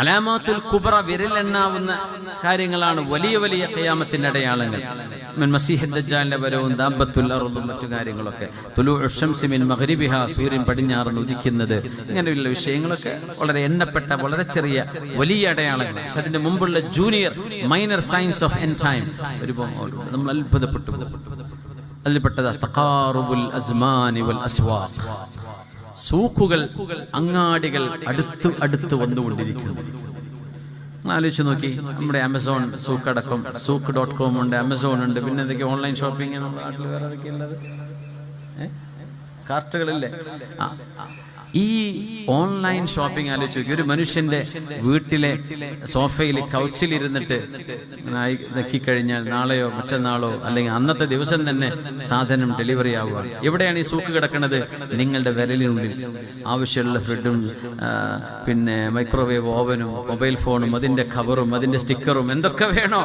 അലാമാത്തുൽ കുബ്ര, വിരലെണ്ണാവുന്ന കാര്യങ്ങളാണ് വലിയ വലിയ ഖിയാമത്തിന്റെ അടയാളങ്ങൾ. മസീഹ് ദജ്ജാലിന്റെ വരവും ദാബത്തുൽ അർദും മറ്റു കാര്യങ്ങളൊക്കെ, തുലൂഉ ശംസി മിൻ മഗ്രിബിഹാ, സൂര്യൻ പടിഞ്ഞാറ് ഉദിക്കുന്നത്, ഇങ്ങനെയുള്ള വിഷയങ്ങളൊക്കെ വളരെ എണ്ണപ്പെട്ട വളരെ ചെറിയ വലിയ അടയാളങ്ങൾ. പക്ഷെ അതിന്റെ മുമ്പുള്ള junior minor science of end time ഒരുപാട് നമ്മൾ അത്ഭുതപ്പെട്ടു. അതിൽപ്പെട്ടത് തഖാറുബുൽ അസ്മാനി വൽ അസ്വാഖ്, സൂക്കുകൾ, അങ്ങാടികൾ അടുത്ത് വന്നുകൊണ്ടിരിക്കുന്നു. ആലോചിച്ച് നോക്കി, നമ്മുടെ ആമസോൺ സൂക്കടക്കം, sook.com ഉണ്ട്, ആമസോൺ ഉണ്ട്, പിന്നെ എന്തൊക്കെ ഓൺലൈൻ ഷോപ്പിംഗ് നമ്മുടെ നാട്ടിൽ വേറെ എന്തൊക്കെ ഉള്ളത്, കാർട്ടുകളില്ലേ? ഈ ഓൺലൈൻ ഷോപ്പിംഗ് ആലോചിച്ച് നോക്കി. ഒരു മനുഷ്യന്റെ വീട്ടിലെ സോഫയിൽ കൗച്ചിലിരുന്നിട്ട് കഴിഞ്ഞാൽ നാളെയോ മറ്റന്നാളോ അല്ലെങ്കിൽ അന്നത്തെ ദിവസം തന്നെ സാധനം ഡെലിവറി ആവുക. എവിടെയാണ് ഈ സൂക്ക് കിടക്കുന്നത്? നിങ്ങളുടെ വിരലിനുള്ളിൽ. ആവശ്യമുള്ള ഫ്രിഡും പിന്നെ മൈക്രോവേവ് ഓവനും മൊബൈൽ ഫോണും അതിന്റെ കവറും അതിന്റെ സ്റ്റിക്കറും എന്തൊക്കെ വേണോ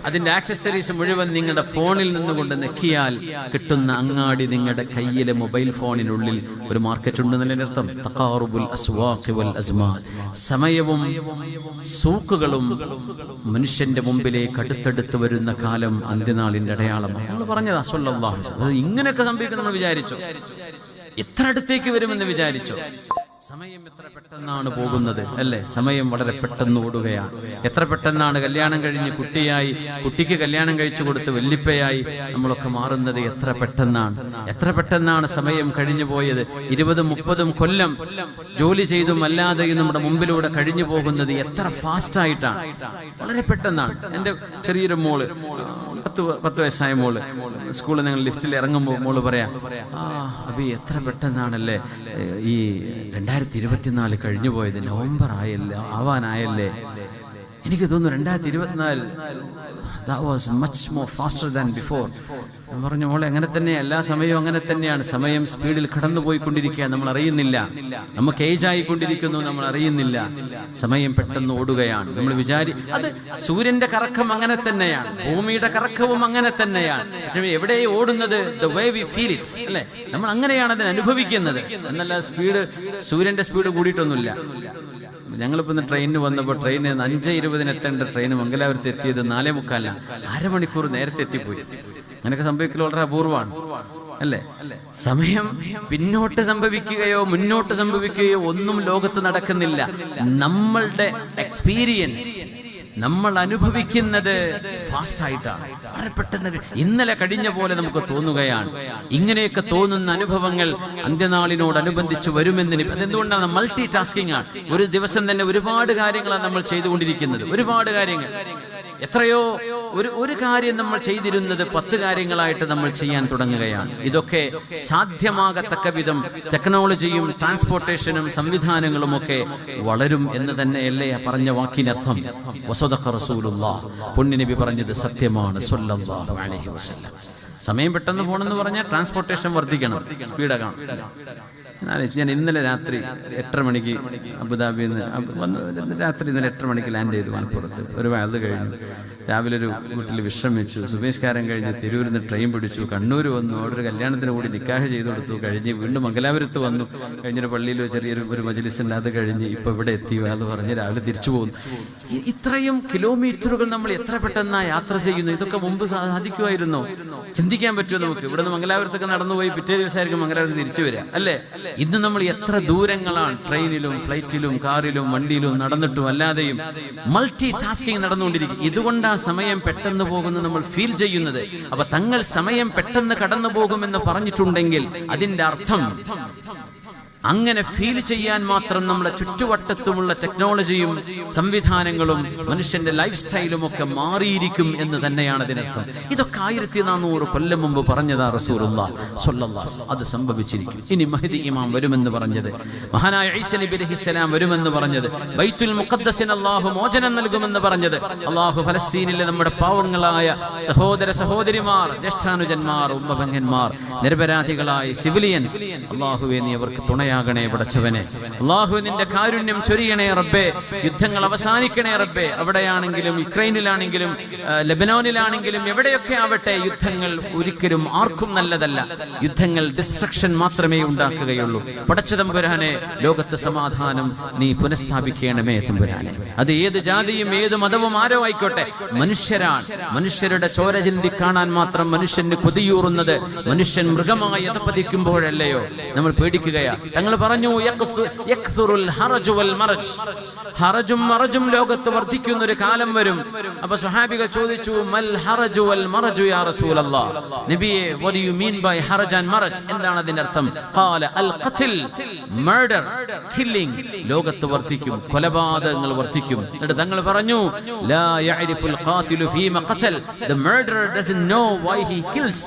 അതിന്റെ ആക്സസറീസ് മുഴുവൻ നിങ്ങളുടെ ഫോണിൽ നിന്നുകൊണ്ട് നെക്കിയാൽ കിട്ടുന്ന അങ്ങാടി നിങ്ങളുടെ കയ്യിലെ മൊബൈൽ ഫോണിനുള്ളിൽ ഒരു മാർക്കറ്റ് ഉണ്ടെന്നതിന്റെ അർത്ഥം. തഖാറുബുൽ അസ്വാഖി വൽ അസ്മാൻ, സമയവും സൂക്കുകളും മനുഷ്യന്റെ മുമ്പിലേക്ക് അടുത്തടുത്ത് വരുന്ന കാലം അന്ത്യനാളിന്റെ അടയാളമാണ്. നമ്മൾ പറഞ്ഞതാ സ്വല്ലല്ലാഹു അലൈഹി വസല്ലം. ഇങ്ങനെയൊക്കെ സംഭവിക്കും നമ്മൾ വിചാരിച്ചു? എത്ര അടുത്തേക്ക് വരുമെന്ന് വിചാരിച്ചു? സമയം എത്ര പെട്ടെന്നാണ് പോകുന്നത് അല്ലേ? സമയം വളരെ പെട്ടെന്ന് ഓടുകയാണ്. എത്ര പെട്ടെന്നാണ് കല്യാണം കഴിഞ്ഞ് കുട്ടിയായി, കുട്ടിക്ക് കല്യാണം കഴിച്ചു കൊടുത്ത് വല്ലിപ്പയായി നമ്മളൊക്കെ മാറുന്നത്. എത്ര പെട്ടെന്നാണ് സമയം കഴിഞ്ഞു പോയത്. 20-30 കൊല്ലം ജോലി ചെയ്തും അല്ലാതെയും നമ്മുടെ മുമ്പിലൂടെ കഴിഞ്ഞു പോകുന്നത് എത്ര ഫാസ്റ്റായിട്ടാണ്, വളരെ പെട്ടെന്നാണ്. എൻ്റെ ചെറിയൊരു മോള്, 10 വയസ്സായ മോള്, സ്കൂളിൽ നിങ്ങൾ ലിഫ്റ്റിൽ ഇറങ്ങുമ്പോൾ മോള് പറയാം, അബി എത്ര പെട്ടെന്നാണല്ലേ ഈ 2024 കഴിഞ്ഞു പോയത്, നവംബർ ആവാനായല്ലേ. എനിക്ക് തോന്നുന്നു 2024 that was much more faster than before. ഞാൻ പറഞ്ഞു, മോളെ അങ്ങനെ തന്നെ, എല്ലാ സമയവും അങ്ങനെ തന്നെയാണ്. സമയം സ്പീഡിൽ കടന്നു പോയിക്കൊണ്ടിരിക്കുക, നമ്മൾ അറിയുന്നില്ല. നമുക്ക് ഏജ് ആയിക്കൊണ്ടിരിക്കുന്നു, നമ്മൾ അറിയുന്നില്ല. സമയം പെട്ടെന്ന് ഓടുകയാണ്. നമ്മൾ അത് സൂര്യന്റെ കറക്കം അങ്ങനെ തന്നെയാണ്, ഭൂമിയുടെ കറക്കവും അങ്ങനെ തന്നെയാണ്. പക്ഷെ എവിടെ ഓടുന്നത്? the way we feel it, അല്ലേ? നമ്മൾ അങ്ങനെയാണ് അതിനെ അനുഭവിക്കുന്നത് എന്നല്ല. സൂര്യന്റെ സ്പീഡ് കൂടിയിട്ടൊന്നുമില്ല. ഞങ്ങളിപ്പോ ഇന്ന് ട്രെയിനിന് വന്നപ്പോൾ ട്രെയിന് 5:20 എത്തേണ്ട ട്രെയിൻ മംഗലാപുരത്ത് എത്തിയത് 4:45. അരമണിക്കൂർ നേരത്തെ എത്തിപ്പോയി. അങ്ങനെയൊക്കെ സംഭവിക്കൽ വളരെ അപൂർവമാണ് അല്ലേ? സമയം പിന്നോട്ട് സംഭവിക്കുകയോ മുന്നോട്ട് സംഭവിക്കുകയോ ഒന്നും ലോകത്ത് നടക്കുന്നില്ല. നമ്മളുടെ എക്സ്പീരിയൻസ്, നമ്മൾ അനുഭവിക്കുന്നത് ഫാസ്റ്റ് ആയിട്ടാണ്, വളരെ പെട്ടെന്ന്. ഇന്നലെ കഴിഞ്ഞ പോലെ നമുക്ക് തോന്നുകയാണ്. ഇങ്ങനെയൊക്കെ തോന്നുന്ന അനുഭവങ്ങൾ അന്ത്യനാളിനോടനുബന്ധിച്ച് വരുമെന്ന്. അതെന്തുകൊണ്ടാണ്? മൾട്ടി ടാസ്കിംഗ് ആണ്. ഒരു ദിവസം തന്നെ ഒരുപാട് കാര്യങ്ങളാണ് നമ്മൾ ചെയ്തുകൊണ്ടിരിക്കുന്നത്. ഒരുപാട് കാര്യങ്ങൾ, എത്രയോ ഒരു കാര്യം നമ്മൾ ചെയ്തിരുന്നത് 10 കാര്യങ്ങളായിട്ട് നമ്മൾ ചെയ്യാൻ തുടങ്ങുകയാണ്. ഇതൊക്കെ സാധ്യമാകത്തക്ക വിധം ടെക്നോളജിയും ട്രാൻസ്പോർട്ടേഷനും സംവിധാനങ്ങളും ഒക്കെ വളരും എന്ന് തന്നെയല്ലേ പറഞ്ഞ വാക്കിനർത്ഥം? വസദഖ റസൂലുള്ളാഹ്, പുണ്യനബി പറഞ്ഞത് സത്യമാണ് സ്വല്ലല്ലാഹു അലൈഹി വസല്ലം. സമയം പെട്ടെന്ന് പോകണമെന്ന് പറഞ്ഞാൽ ട്രാൻസ്പോർട്ടേഷൻ വർദ്ധിക്കണം, സ്പീഡാക്കണം. ഞാൻ ഇന്നലെ രാത്രി 8:30 മണിക്ക് അബുദാബിയിൽ നിന്ന് രാത്രി ഇന്നലെ 8:30 മണിക്ക് ലാൻഡ് ചെയ്തു മലപ്പുറത്ത്. ഒരു അത് കഴിഞ്ഞു രാവിലെ ഒരു വീട്ടിൽ വിശ്രമിച്ചു. സുബഹിസ്കാരം കഴിഞ്ഞ് തിരൂരിൽ നിന്ന് ട്രെയിൻ പിടിച്ചു, കണ്ണൂർ വന്നു. അവിടെ ഒരു കല്യാണത്തിന് കൂടി നിക്കാഹ് ചെയ്തു കൊടുത്തു. കഴിഞ്ഞ് വീണ്ടും മംഗലാപുരത്ത് വന്നു. കഴിഞ്ഞൊരു പള്ളിയിൽ ചെറിയൊരു മജ്ലിസ് ഉണ്ട്, അത് കഴിഞ്ഞ് ഇപ്പൊ ഇവിടെ എത്തി എന്ന് പറഞ്ഞ് രാവിലെ തിരിച്ചു പോകുന്നു. ഇത്രയും കിലോമീറ്ററുകൾ നമ്മൾ എത്ര പെട്ടെന്നാ യാത്ര ചെയ്യുന്നു. ഇതൊക്കെ മുമ്പ് സാധിക്കുമായിരുന്നോ? ചിന്തിക്കാൻ പറ്റുമോ നമുക്ക്? ഇവിടെ നിന്ന് മംഗലാപുരത്തൊക്കെ നടന്നുപോയി പിറ്റേ ദിവസമായിരിക്കും മംഗലാപുരത്ത് തിരിച്ചു വരിക അല്ലേ? ഇന്ന് നമ്മൾ എത്ര ദൂരങ്ങളാണ് ട്രെയിനിലും ഫ്ലൈറ്റിലും കാറിലും വണ്ടിയിലും നടന്നിട്ടും അല്ലാതെയും മൾട്ടി ടാസ്കിങ് നടന്നുകൊണ്ടിരിക്കും. ഇതുകൊണ്ടാണ് സമയം പെട്ടെന്ന് പോകുന്നത് നമ്മൾ ഫീൽ ചെയ്യുന്നത്. അപ്പൊ തങ്ങൾ സമയം പെട്ടെന്ന് കടന്നു പോകുമെന്ന് പറഞ്ഞിട്ടുണ്ടെങ്കിൽ അതിന്റെ അർത്ഥം അങ്ങനെ ഫീൽ ചെയ്യാൻ മാത്രം നമ്മുടെ ചുറ്റുവട്ടത്തുമുള്ള ടെക്നോളജിയും സംവിധാനങ്ങളും മനുഷ്യന്റെ ലൈഫ് സ്റ്റൈലും ഒക്കെ മാറിയിരിക്കും എന്ന് തന്നെയാണ് അതിനർത്ഥം. ഇതൊക്കെ 1400 കൊല്ലം മുമ്പ് പറഞ്ഞതാ റസൂലുള്ളാഹി സ്വല്ലല്ലാഹു അലൈഹി വസല്ലം. അത് സംഭവിച്ചിരിക്കും. ഇനി മഹ്ദി ഇമാം വരുമെന്ന് പറഞ്ഞത്, മഹാനായ ഈസാ നബി അലൈഹിസ്സലാം വരുമെന്ന് പറഞ്ഞത്, ബൈത്തുൽ മുഖദ്ദസിന് അല്ലാഹു മോചനം നൽകുമെന്ന് പറഞ്ഞത്, അല്ലാഹു ഫലസ്തീനിലെ നമ്മുടെ പാവങ്ങളായ സഹോദര സഹോദരിമാർ, ജ്യേഷ്ഠാനുജന്മാർ, ഉമ്മപെങ്ങന്മാർ, നിരപരാധികളായ സിവിലിയൻസ്, അല്ലാഹുവേ നീ അവർക്ക് തുണയാ തുണയാകണേ പടച്ചവനെ. അല്ലാഹു നിന്റെ കാരുണ്യം ചൊരിയണേ റബ്ബേ. യുദ്ധങ്ങൾ അവസാനിക്കണേ റബ്ബേ. അവിടെയാണെങ്കിലും യുക്രൈനിലാണെങ്കിലും ലെബനോനിലാണെങ്കിലും എവിടെയൊക്കെ ആവട്ടെ, യുദ്ധങ്ങൾ ഒരിക്കലും ആർക്കും നല്ലതല്ല. യുദ്ധങ്ങൾ ഡിസ്ട്രക്ഷൻ മാത്രമേ ഉണ്ടാക്കുകയുള്ളൂ. പടച്ചതമ്പുരാനെ, ലോകത്ത് സമാധാനം നീ പുനഃസ്ഥാപിക്കണമേ തമ്പുരാനെ. അത് ഏത് ജാതിയും ഏത് മതവും ആരോ ആയിക്കോട്ടെ, മനുഷ്യരാണ്. മനുഷ്യരുടെ ചോര ചിന്തി കാണാൻ മാത്രം മനുഷ്യന് കൊതിയൂറുന്നത് മനുഷ്യൻ മൃഗമായി അധപ്പതിക്കുമ്പോഴല്ലയോ നമ്മൾ പേടിക്കുകയാ. തങ്ങൾ പറഞ്ഞു, ഹറജും മറജും ലോകത്ത് വർദ്ധിക്കുന്ന ഒരു കാലം വരും. അപ്പൊ സ്വഹാബികൾ ചോദിച്ചു, മൽ ഹറജു വൽ മറജു യാ റസൂലല്ലാഹ്, നബിയെ, what do you mean by ഹറജ് ആൻഡ് മറജ്? എന്താണ് അതിന്റെ അർത്ഥം? ഖാല അൽ ഖത്ൽ, മർഡർ, കില്ലിംഗ് ലോകത്ത് വർദ്ധിക്കും, കൊലപാതകങ്ങൾ വർദ്ധിക്കും. എന്നിട്ട് തങ്ങൾ പറഞ്ഞു, ലാ യഅരിഫുൽ ഖാതിലു ഫീമ ഖതൽ, the murderer doesn't know why he kills.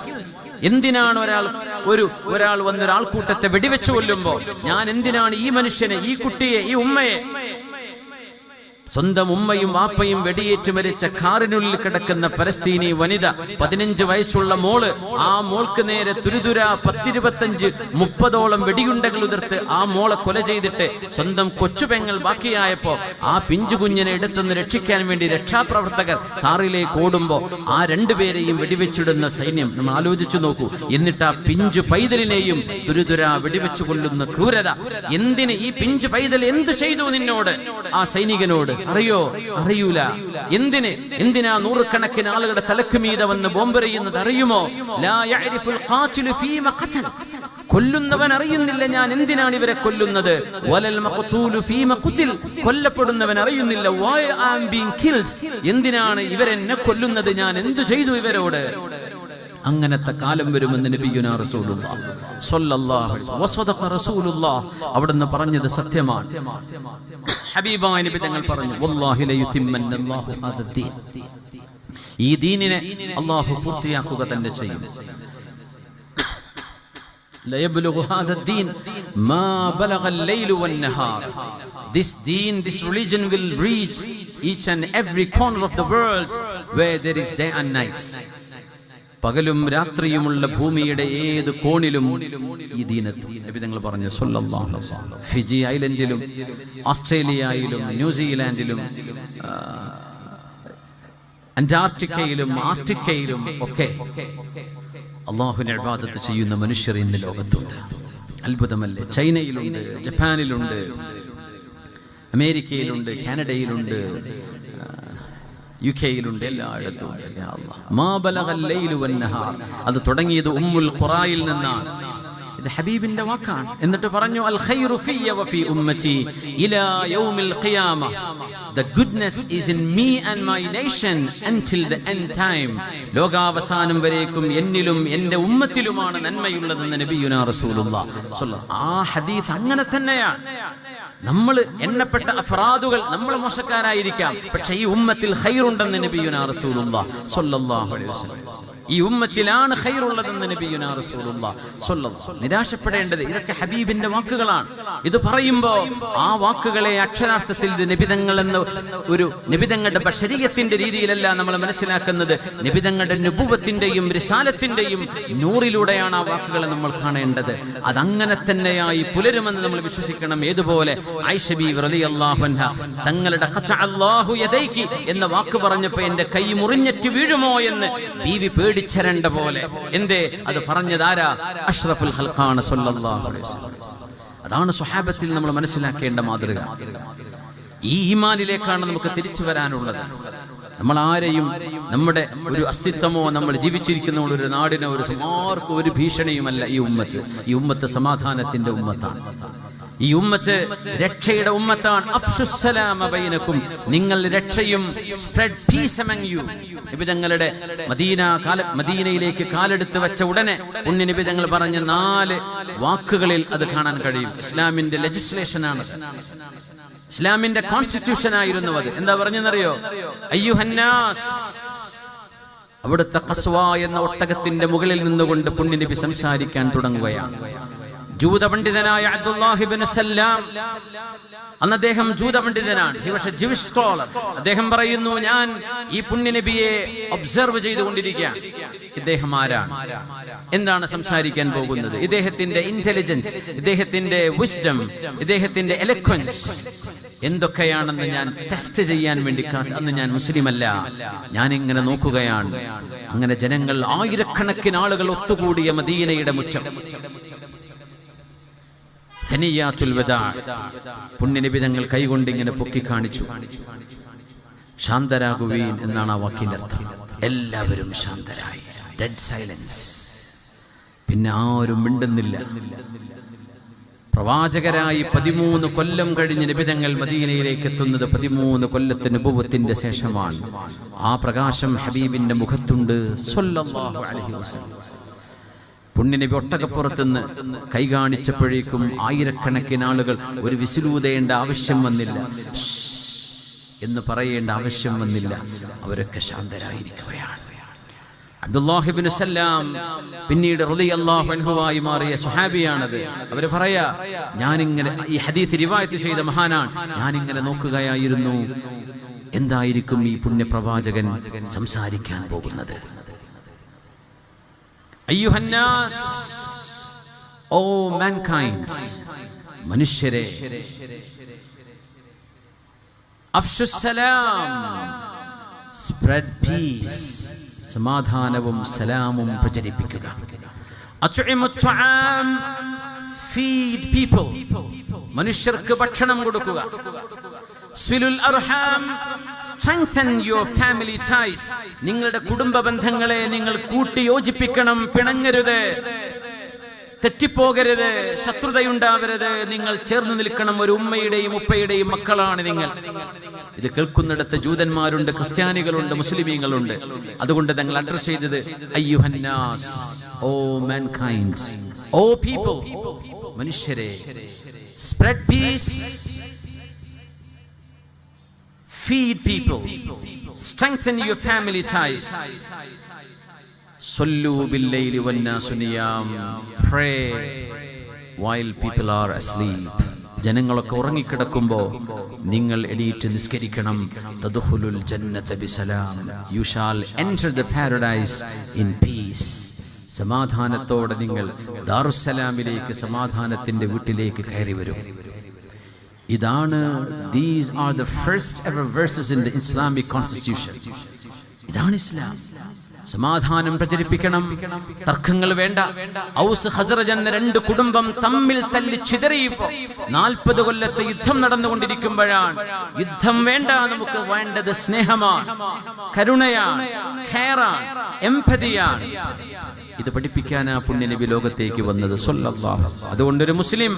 എന്തിനാണ് ഒരാൾ വന്നൊരാൾക്കൂട്ടത്തെ വെടിവെച്ചു കൊല്ലുമ്പോ ഞാൻ എന്തിനാണ് ഈ മനുഷ്യനെ, ഈ കുട്ടിയെ, ഈ ഉമ്മയെ, സ്വന്തം ഉമ്മയും വാപ്പയും വെടിയേറ്റ് മരിച്ച കാറിനുള്ളിൽ കിടക്കുന്ന ഫലസ്തീനി വനിത, 15 വയസ്സുള്ള മോള്, ആ മോൾക്ക് നേരെ തുരുതുര 10-25-30ഓളം വെടിയുണ്ടകൾ ഉതിർത്ത് ആ മോളെ കൊല ചെയ്തിട്ട് സ്വന്തം കൊച്ചുപെങ്ങൾ ബാക്കിയായപ്പോ ആ പിഞ്ചു കുഞ്ഞിനെ എടുത്തുനിന്ന് രക്ഷിക്കാൻ വേണ്ടി രക്ഷാപ്രവർത്തകർ കാറിലേക്ക് ഓടുമ്പോ ആ രണ്ടുപേരെയും വെടിവെച്ചിടുന്ന സൈന്യം. നമ്മൾ ആലോചിച്ചു നോക്കൂ. എന്നിട്ട് ആ പിഞ്ചു പൈതലിനെയും തുരുതുര വെടിവെച്ചു കൊല്ലുന്ന ക്രൂരത. എന്തിന് ഈ പിഞ്ചു പൈതൽ എന്തു ചെയ്തു നിന്നോട്, ആ സൈനികനോട്? അറിയൂല. എന്തിനാ നൂറുകണക്കിന് ആളുകളുടെ തലക്ക് മീതെ വന്ന് ബോംബെറിയുന്നത് അറിയുമോ? ലാ യഅരിഫുൽ ഖാതിലു ഫീമ ഖതൽ, കൊല്ലുന്നവൻ അറിയുന്നില്ല ഞാൻ എന്തിനാണ് ഇവരെ കൊല്ലുന്നത്. വലൽ മഖ്തൂലു ഫീമ ഖുതിൽ, കൊല്ലപ്പെടുന്നവൻ അറിയുന്നില്ല why I am being killed, എന്തിനാണ് ഇവരെന്നെ കൊല്ലുന്നത്, ഞാൻ എന്തു ചെയ്തു ഇവരോട്. അങ്ങനത്തെ കാലം വരുമെന്ന് നബിയുനാ റസൂലുള്ളാഹി സ്വല്ലല്ലാഹു അലൈഹി വസല്ലം വസദഖ റസൂലുള്ളാഹി, അവിടുന്ന് പറഞ്ഞത് സത്യമാണ്. ഹബീബായ നബി തങ്ങൾ പറഞ്ഞു, വല്ലാഹി ലയുതിമ്മന്നല്ലാഹു ഹാദദ്ദീൻ, ഈ ദീനിനെ അല്ലാഹു പൂർത്തിയാക്കുക തന്നെ ചെയ്യും. ലയബ്ലുഗു ഹാദദ്ദീൻ മാ ബലഗൽ ലൈലു വന്നഹാർ, this deen, this religion will reach each and every corner of the world where there is day and night. പകലും രാത്രിയുമുള്ള ഭൂമിയുടെ ഏത് കോണിലും ഈ ദീനെത്തും. നബി തങ്ങൾ പറഞ്ഞു സല്ലല്ലാഹു അലൈഹി വസല്ലം. ഫിജി ഐലൻഡിലും ഓസ്ട്രേലിയയിലും ന്യൂസിലാൻഡിലും അന്റാർട്ടിക്കയിലും ആർട്ടിക്കയിലും ഒക്കെ അല്ലാഹുവിനെ ഇബാദത്ത് ചെയ്യുന്ന മനുഷ്യർ ഇന്ന് ലോകത്തുണ്ട്. അത്ഭുതമല്ലേ? ചൈനയിലുണ്ട്, ജപ്പാനിലുണ്ട്, അമേരിക്കയിലുണ്ട്, കാനഡയിലുണ്ട്, യുകെയിലുണ്ട്, എല്ലായിടത്തും. അത് തുടങ്ങിയത് ഉമ്മുൽ ഖുറായിൽ നിന്നാണ്. ഇത് ഹബീബിന്റെ വാക്കാണ്. എന്നിട്ട് പറഞ്ഞു, അൽ ഖൈറു ഫിയ വഫി ഉമ്മതി ഇലാ യൗമിൽ ഖിയാമ, the goodness is in me and my nation until the end time. ലോകാവസാനം വരേക്കും എന്നിലും എൻ്റെ ഉമ്മത്തിലുമാണ് നന്മയുള്ളതെന്ന് നബിയുനാ റസൂലുള്ളാഹി സ്വല്ലല്ലാഹു. ആ ഹദീസ് അങ്ങനെ തന്നെയാണ്. നമ്മൾ എണ്ണപ്പെട്ട അഫ്റാദുകൾ നമ്മൾ മോശക്കാരായിരിക്കാം, പക്ഷെ ഈ ഉമ്മത്തിൽ ഖൈറുണ്ടെന്ന് നബിയുനാ റസൂലുള്ളാഹി സ്വല്ലല്ലാഹു അലൈഹി വസല്ലം. ഈ ഉമ്മത്തിലാണ് ഖൈറുള്ളതെന്ന് നബിയുനാ റസൂലുള്ളാഹി സ്വല്ലല്ലാഹു. നിരാശപ്പെടേണ്ടത് ഇതൊക്കെ ഹബീബിന്റെ വാക്കുകളാണ്. ഇത് പറയുമ്പോൾ ആ വാക്കുകളെ അക്ഷരാർത്ഥത്തിൽ ഇത് നബിതങ്ങൾ എന്ന ഒരു നബിതങ്ങളുടെ ബശരീയത്തിന്റെ രീതിയിലല്ല നമ്മൾ മനസ്സിലാക്കുന്നത്. നബിതങ്ങളുടെ നുബുവത്തിന്റെയും റിസാലത്തിന്റെയും നൂറിലൂടെയാണ് ആ വാക്കുകളെ നമ്മൾ കാണേണ്ടത്. അതങ്ങനെ തന്നെയായി പുലരുമെന്ന് നമ്മൾ വിശ്വസിക്കണം. ഏതുപോലെ ആയിഷ ബീവി റളിയല്ലാഹു അൻഹ തങ്ങളുടെ ഖതഅല്ലാഹു യദൈകി എന്ന വാക്ക് പറഞ്ഞപ്പോൾ എൻ്റെ കൈ മുറിഞ്ഞിട്ട് വീഴുമോ എന്ന് ബീവി പേടിച്ചരണ്ട പോലെ. എന്തേ? അത് പറഞ്ഞത് ആരാ? അഷ്റഫുൽ ഖൽഖാണ് സ്വല്ലല്ലാഹു അലൈഹി വസല്ലം. അതാണ് സ്വഹാബത്തിൽ നമ്മൾ മനസ്സിലാക്കേണ്ട മാതൃക. ഈ ഈമാനിലേക്കാണ് നമുക്ക് തിരിച്ചു വരാനുള്ളത്. നമ്മൾ ആരെയും, നമ്മുടെ ഒരു അസ്തിത്വമോ, നമ്മൾ ജീവിച്ചിരിക്കുന്ന ഒരു നാടിനോ, ആർക്കും ഒരു ഭീഷണിയുമല്ല ഈ ഉമ്മത്ത്. ഈ ഉമ്മത്ത് സമാധാനത്തിന്റെ ഉമ്മത്താണ്. ഈ ഉമ്മത്ത് രക്ഷയുടെ ഉമ്മത്താണ്. അഫ്ശുസ്സലാമ ബൈനക്കും, നിങ്ങൾ രക്ഷയും, സ്പ്രെഡ് പീസ് അമംഗ് യു. നബി തങ്ങളുടെ മദീനയിലേക്ക് കാലെടുത്ത് വെച്ച ഉടനെ പുണ്യ നബി തങ്ങൾ പറഞ്ഞ 4 വാക്കുകളിൽ അത് കാണാൻ കഴിയും. ഇസ്ലാമിന്റെ ലെജിസ്ലേഷനാണ്, ഇസ്ലാമിന്റെ കോൺസ്റ്റിറ്റ്യൂഷൻ ആയിരുന്നു അത്. എന്താ പറഞ്ഞെന്നറിയോ? അയ്യുഹന്നാസ്, അവിടുത്തെ ഖസ്വ എന്ന ഒട്ടകത്തിന്റെ മുകളിൽ നിന്നുകൊണ്ട് പുണ്യ നബി സംസാരിക്കാൻ തുടങ്ങുകയാണ്. ജൂത പണ്ഡിതനായ അബ്ദുല്ലാഹി ഇബ്നു സല്ലാം, അന്ന് അദ്ദേഹം ജൂത പണ്ഡിതനാണ്. He was A Jewish scholar. അദ്ദേഹം പറയുന്നു, ഞാൻ ഈ പുണ്യനബിയെ ഒബ്സർവ് ചെയ്തുകൊണ്ടിരിക്കുകയാണ്. ഇദ്ദേഹം ആരാണ്, എന്താണ് സംസാരിക്കാൻ പോകുന്നത്, ഇദ്ദേഹത്തിന്റെ ഇന്റലിജൻസ്, ഇദ്ദേഹത്തിന്റെ വിസ്ഡം, ഇദ്ദേഹത്തിന്റെ എലക്വൻസ് എന്തൊക്കെയാണെന്ന് ഞാൻ ടെസ്റ്റ് ചെയ്യാൻ വേണ്ടി. അന്ന് ഞാൻ മുസ്ലിമല്ല, ഞാൻ ഇങ്ങനെ നോക്കുകയാണ്. അങ്ങനെ ജനങ്ങൾ, ആയിരക്കണക്കിന് ആളുകൾ ഒത്തുകൂടിയ മദീനയുടെ മുറ്റം, സനിയാത്തുൽ വദാ, പുണ്യനബി തങ്ങൾ കൈകൊണ്ട് ഇങ്ങനെ പൊക്കി കാണിച്ചു. ശാന്തരാകുവീൻ എന്നാണ് ആ വാക്കിന്റെ അർത്ഥം. എല്ലാവരും ശാന്തരായി, ഡെഡ് സൈലൻസ്. പിന്നെ ആരും മിണ്ടുന്നില്ല. പ്രവാചകരായി 13 കൊല്ലം കഴിഞ്ഞ് നബി തങ്ങൾ മദീനയിലേക്ക് എത്തുന്നത് 13 കൊല്ലത്തെ നബുവത്തിന്റെ ശേഷമാണ്. ആ പ്രകാശം ഹബീബിന്റെ മുഖത്തുണ്ട് സ്വല്ലല്ലാഹു അലൈഹി വസല്ലം. പുണ്യനബി ഒട്ടകപ്പുറത്തുനിന്ന് കൈ കാണിച്ചപ്പോഴേക്കും ആയിരക്കണക്കിന് ആളുകൾ ഒരു വിസിലൂതേണ്ട ആവശ്യം വന്നില്ല, എന്ന് പറയേണ്ട ആവശ്യം വന്നില്ല. അവരൊക്കെ ശാന്തരായിരിക്കുകയാണ്. അബ്ദുല്ലാഹി ഇബ്നു സല്ലാം പിന്നീട് റളിയല്ലാഹു അൻഹുവായി മാറിയ സ്വഹാബിയാണത്. അവര് പറയാ, ഞാനിങ്ങനെ, ഈ ഹദീസ് റിവായത്ത് ചെയ്ത മഹാനാണ്, ഞാനിങ്ങനെ നോക്കുകയായിരുന്നു, എന്തായിരിക്കും ഈ പുണ്യപ്രവാചകൻ സംസാരിക്കാൻ പോകുന്നത്. അയ്യുഹന്നാസ്, ഓ മാൻകൈൻഡ്, മനുഷ്യരെ, അഫ്ശുസ്സലാം, സ്പ്രെഡ് പീസ്, സമാധാനവും സലാമും പ്രചരിപ്പിക്കുക. അത്ഇമുത്ത്വആം, ഫീഡ് പീപ്പിൾ, മനുഷ്യർക്ക് ഭക്ഷണം കൊടുക്കുക. സിലുൽ അർഹാം, സ്ട്രെങ്തൻ യുവർ ഫാമിലി ടൈസ്, നിങ്ങളുടെ കുടുംബ ബന്ധങ്ങളെ നിങ്ങൾ കൂട്ടി യോജിപ്പിക്കണം, പിണങ്ങരുത്, തെറ്റിപ്പോകരുത്, ശത്രുതയുണ്ടാവരുത്, നിങ്ങൾ ചേർന്ന് നിൽക്കണം. ഒരു ഉമ്മയുടെയും ഉപ്പയുടെയും മക്കളാണ് നിങ്ങൾ. ഇത് കേൾക്കുന്നിടത്ത് ജൂതന്മാരുണ്ട്, ക്രിസ്ത്യാനികളുണ്ട്, മുസ്ലിമീങ്ങളുണ്ട്. അതുകൊണ്ട് തങ്ങൾ അഡ്രസ് ചെയ്തത് അയ്യുഹന്നാസ്, ഓ മാൻകൈൻഡ്, ഓ പീപ്പിൾ, മനുഷ്യരെ, spread peace, feed people, strengthen your family ties, sallu bil layli wan nasu niyam, pray while people are asleep, ജനങ്ങളൊക്കെ ഉറങ്ങിക്കിടക്കുമ്പോൾ നിങ്ങൾ എണീറ്റ് നിസ്കരിക്കണം. തദ്ഖുലുൽ ജന്നത ബിസലാം, you shall enter the paradise in peace, സമാധാനത്തോടെ നിങ്ങൾ ദാറുസ്സലാമിലേക്ക്, സമാധാനത്തിന്റെ വീട്ടിലേക്ക് കയറി വരും. ഇതാണ്, these are the first ever verses in the Islamic constitution. ഇതാണ് ഇസ്ലാം. സമാധാനം പ്രചരിപ്പിക്കണം, തർക്കങ്ങൾ വേണ്ട. ഔസ് ഖസ്റജ് എന്ന 2 കുടുംബം തമ്മിൽ തല്ലി ചിതറിയപ്പോൾ 40 കൊല്ലത്തെ യുദ്ധം നടന്നുകൊണ്ടിരിക്കുമ്പോഴാണ്, യുദ്ധം വേണ്ട, നമുക്ക് വേണ്ടത് സ്നേഹമാണ്, കരുണയാണ്, ഖൈറാണ്, എംപതിയാണ്. ഇത് പഠിപ്പിക്കാനാ പുണ്യനബി ലോകത്തേക്ക് വന്നത് സ്വല്ലല്ലാഹു. അതുകൊണ്ടൊരു മുസ്ലിം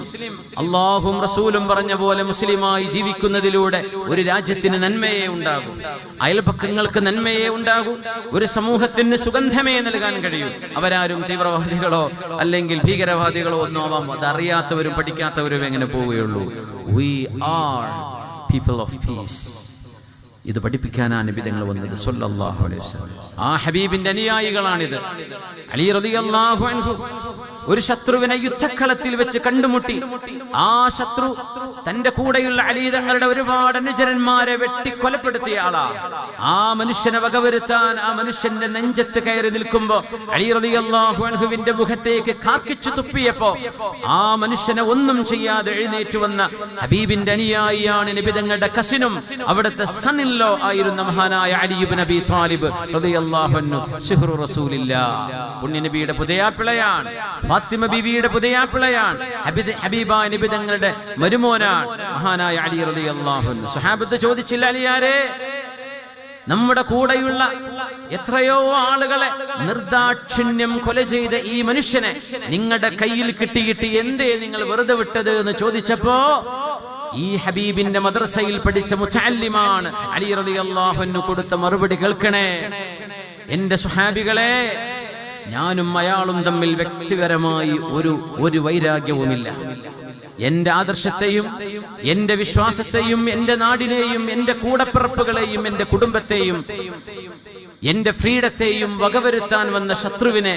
അല്ലാഹുവും റസൂലും പറഞ്ഞ പോലെ മുസ്ലിമായി ജീവിക്കുന്നതിലൂടെ ഒരു രാജ്യത്തിന് നന്മയെ ഉണ്ടാകും, അയൽപക്കങ്ങൾക്ക് നന്മയെ ഉണ്ടാകും, ഒരു സമൂഹത്തിന് സുഗന്ധമേ നൽകാൻ കഴിയും. അവരാരും തീവ്രവാദികളോ അല്ലെങ്കിൽ ഭീകരവാദികളോ ഒന്നും ആവാം, അതറിയാത്തവരും പഠിക്കാത്തവരും എങ്ങനെ പോവുകയുള്ളൂ. We are people of peace. ഇത് പഠിപ്പിക്കാനാണ് നബി തങ്ങൾ വന്നത് സ്വല്ലല്ലാഹു അലൈഹി വസല്ലം. ആ ഹബീബിന്റെ അനുയായികളാണിത്. അലി റളിയല്ലാഹു അൻഹു ഒരു ശത്രുവിനെ യുദ്ധക്കളത്തിൽ വെച്ച് കണ്ടുമുട്ടി. ആ ശത്രു തന്റെ കൂടെയുള്ള അലി തങ്ങളുടെ ഒരുപാട് അനുചരന്മാരെ വെട്ടി കൊലപ്പെടുത്തിയ ആളാ. ആ മനുഷ്യനെ വകവരുത്താൻ ആ മനുഷ്യന്റെ നെഞ്ചത്ത് കയറി നിൽക്കുമ്പോ അലി റളിയല്ലാഹു അൻഹുവിന്റെ മുഖത്തേക്ക് കാർക്കിച്ചു തുപ്പിയപ്പോ ആ മനുഷ്യനെ ഒന്നും ചെയ്യാതെ എഴുന്നേറ്റ് വന്ന ഹബീബിന്റെ അനുയായിയാണ് നബി തങ്ങളുടെ കസിനും അവിടുത്തെ സൺ ഇൻ ലോ ആയിരുന്ന മഹാനായ അലി ഇബ്നു അബീ ത്വാലിബ് റളിയല്ലാഹു അൻഹു. സിഹ്റു റസൂലില്ലാഹ്, പുണ്യനബിയുടെ പുതയാപ്പിളയാണ്, ഫാത്തിമ ബീവിയുടെ പുതയാപ്പിളയാണ്, ഹബീബായ നബി തങ്ങളുടെ മരുമോനാണ് മഹാനായ അലി റളിയല്ലാഹു അൻഹു. സ്വഹാബത്ത് ചോദിച്ചില്ല, അലിയാരെ, നമ്മുടെ കൂടെയുള്ള എത്രയോ ആളുകളെ നിർദാക്ഷിണ്യം കൊല ചെയ്ത ഈ മനുഷ്യനെ നിങ്ങളുടെ കയ്യിൽ കിട്ടിയിട്ട് എന്തേ നിങ്ങൾ വെറുതെ വിട്ടത് എന്ന് ചോദിച്ചപ്പോ ഈ ഹബീബിന്റെ മദ്രസയിൽ പഠിച്ച മുതഅല്ലിമാണ് അലി റളിയല്ലാഹു അൻഹു കൊടുത്ത മറുപടി കേൾക്കണേ. എന്റെ സ്വഹാബികളെ, ഞാനും അയാളും തമ്മിൽ വ്യക്തിപരമായി ഒരു വൈരാഗ്യവുമില്ല. എന്റെ ആദർശത്തെയും എന്റെ വിശ്വാസത്തെയും എന്റെ നാടിനെയും എന്റെ കൂടപ്പിറപ്പുകളെയും എന്റെ കുടുംബത്തെയും എന്റെ ഫ്രീഡത്തെയും വകവരുത്താൻ വന്ന ശത്രുവിനെ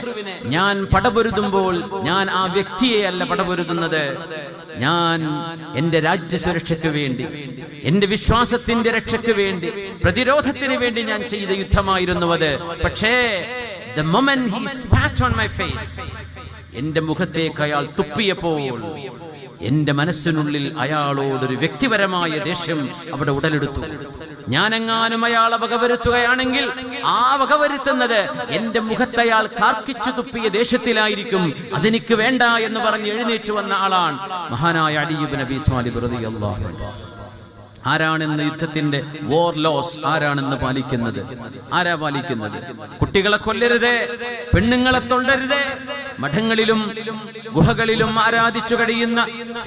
ഞാൻ പടപൊരുതുമ്പോൾ ഞാൻ ആ വ്യക്തിയെയല്ല പടപൊരുതുന്നത്, ഞാൻ എന്റെ രാജ്യസുരക്ഷയ്ക്ക് വേണ്ടി, എന്റെ വിശ്വാസത്തിന്റെ രക്ഷയ്ക്ക് വേണ്ടി, പ്രതിരോധത്തിന് വേണ്ടി ഞാൻ ചെയ്ത യുദ്ധമായിരുന്നു അത്. പക്ഷേ the moment he spat on my face, എന്റെ മുഖത്തേക്ക് അയാൾ തുപ്പിയപ്പോൾ എന്റെ മനസ്സിനുള്ളിൽ അയാളോടൊരു വ്യക്തിപരമായ ദേഷ്യം അവിടെ ഉടലെടുത്തു. ഞാനെങ്ങാനും അയാളെ വകവരുത്തുകയാണെങ്കിൽ ആ വകവരുത്തുന്നത് എന്റെ മുഖത്തയാൾ കാർക്കിച്ചു തുപ്പിയ ദേഷ്യത്തിലായിരിക്കും. അതെനിക്ക് വേണ്ട എന്ന് പറഞ്ഞ് എഴുന്നേറ്റ് വന്ന ആളാണ് മഹാനായ അലി ഇബ്നു അബീ ത്വാലിബ് റളിയല്ലാഹു അൻഹു. ആരാണെന്ന് യുദ്ധത്തിന്റെ വോർ ലോസ് ആരാണെന്ന് പാലിക്കുന്നത്? ആരാ പാലിക്കുന്നത്? കുട്ടികളെ കൊല്ലരുത്, പെണ്ണുങ്ങളെ തൊടരുത്, മഠങ്ങളിലും ഗുഹകളിലും ആരാധിച്ചു കഴിയുന്ന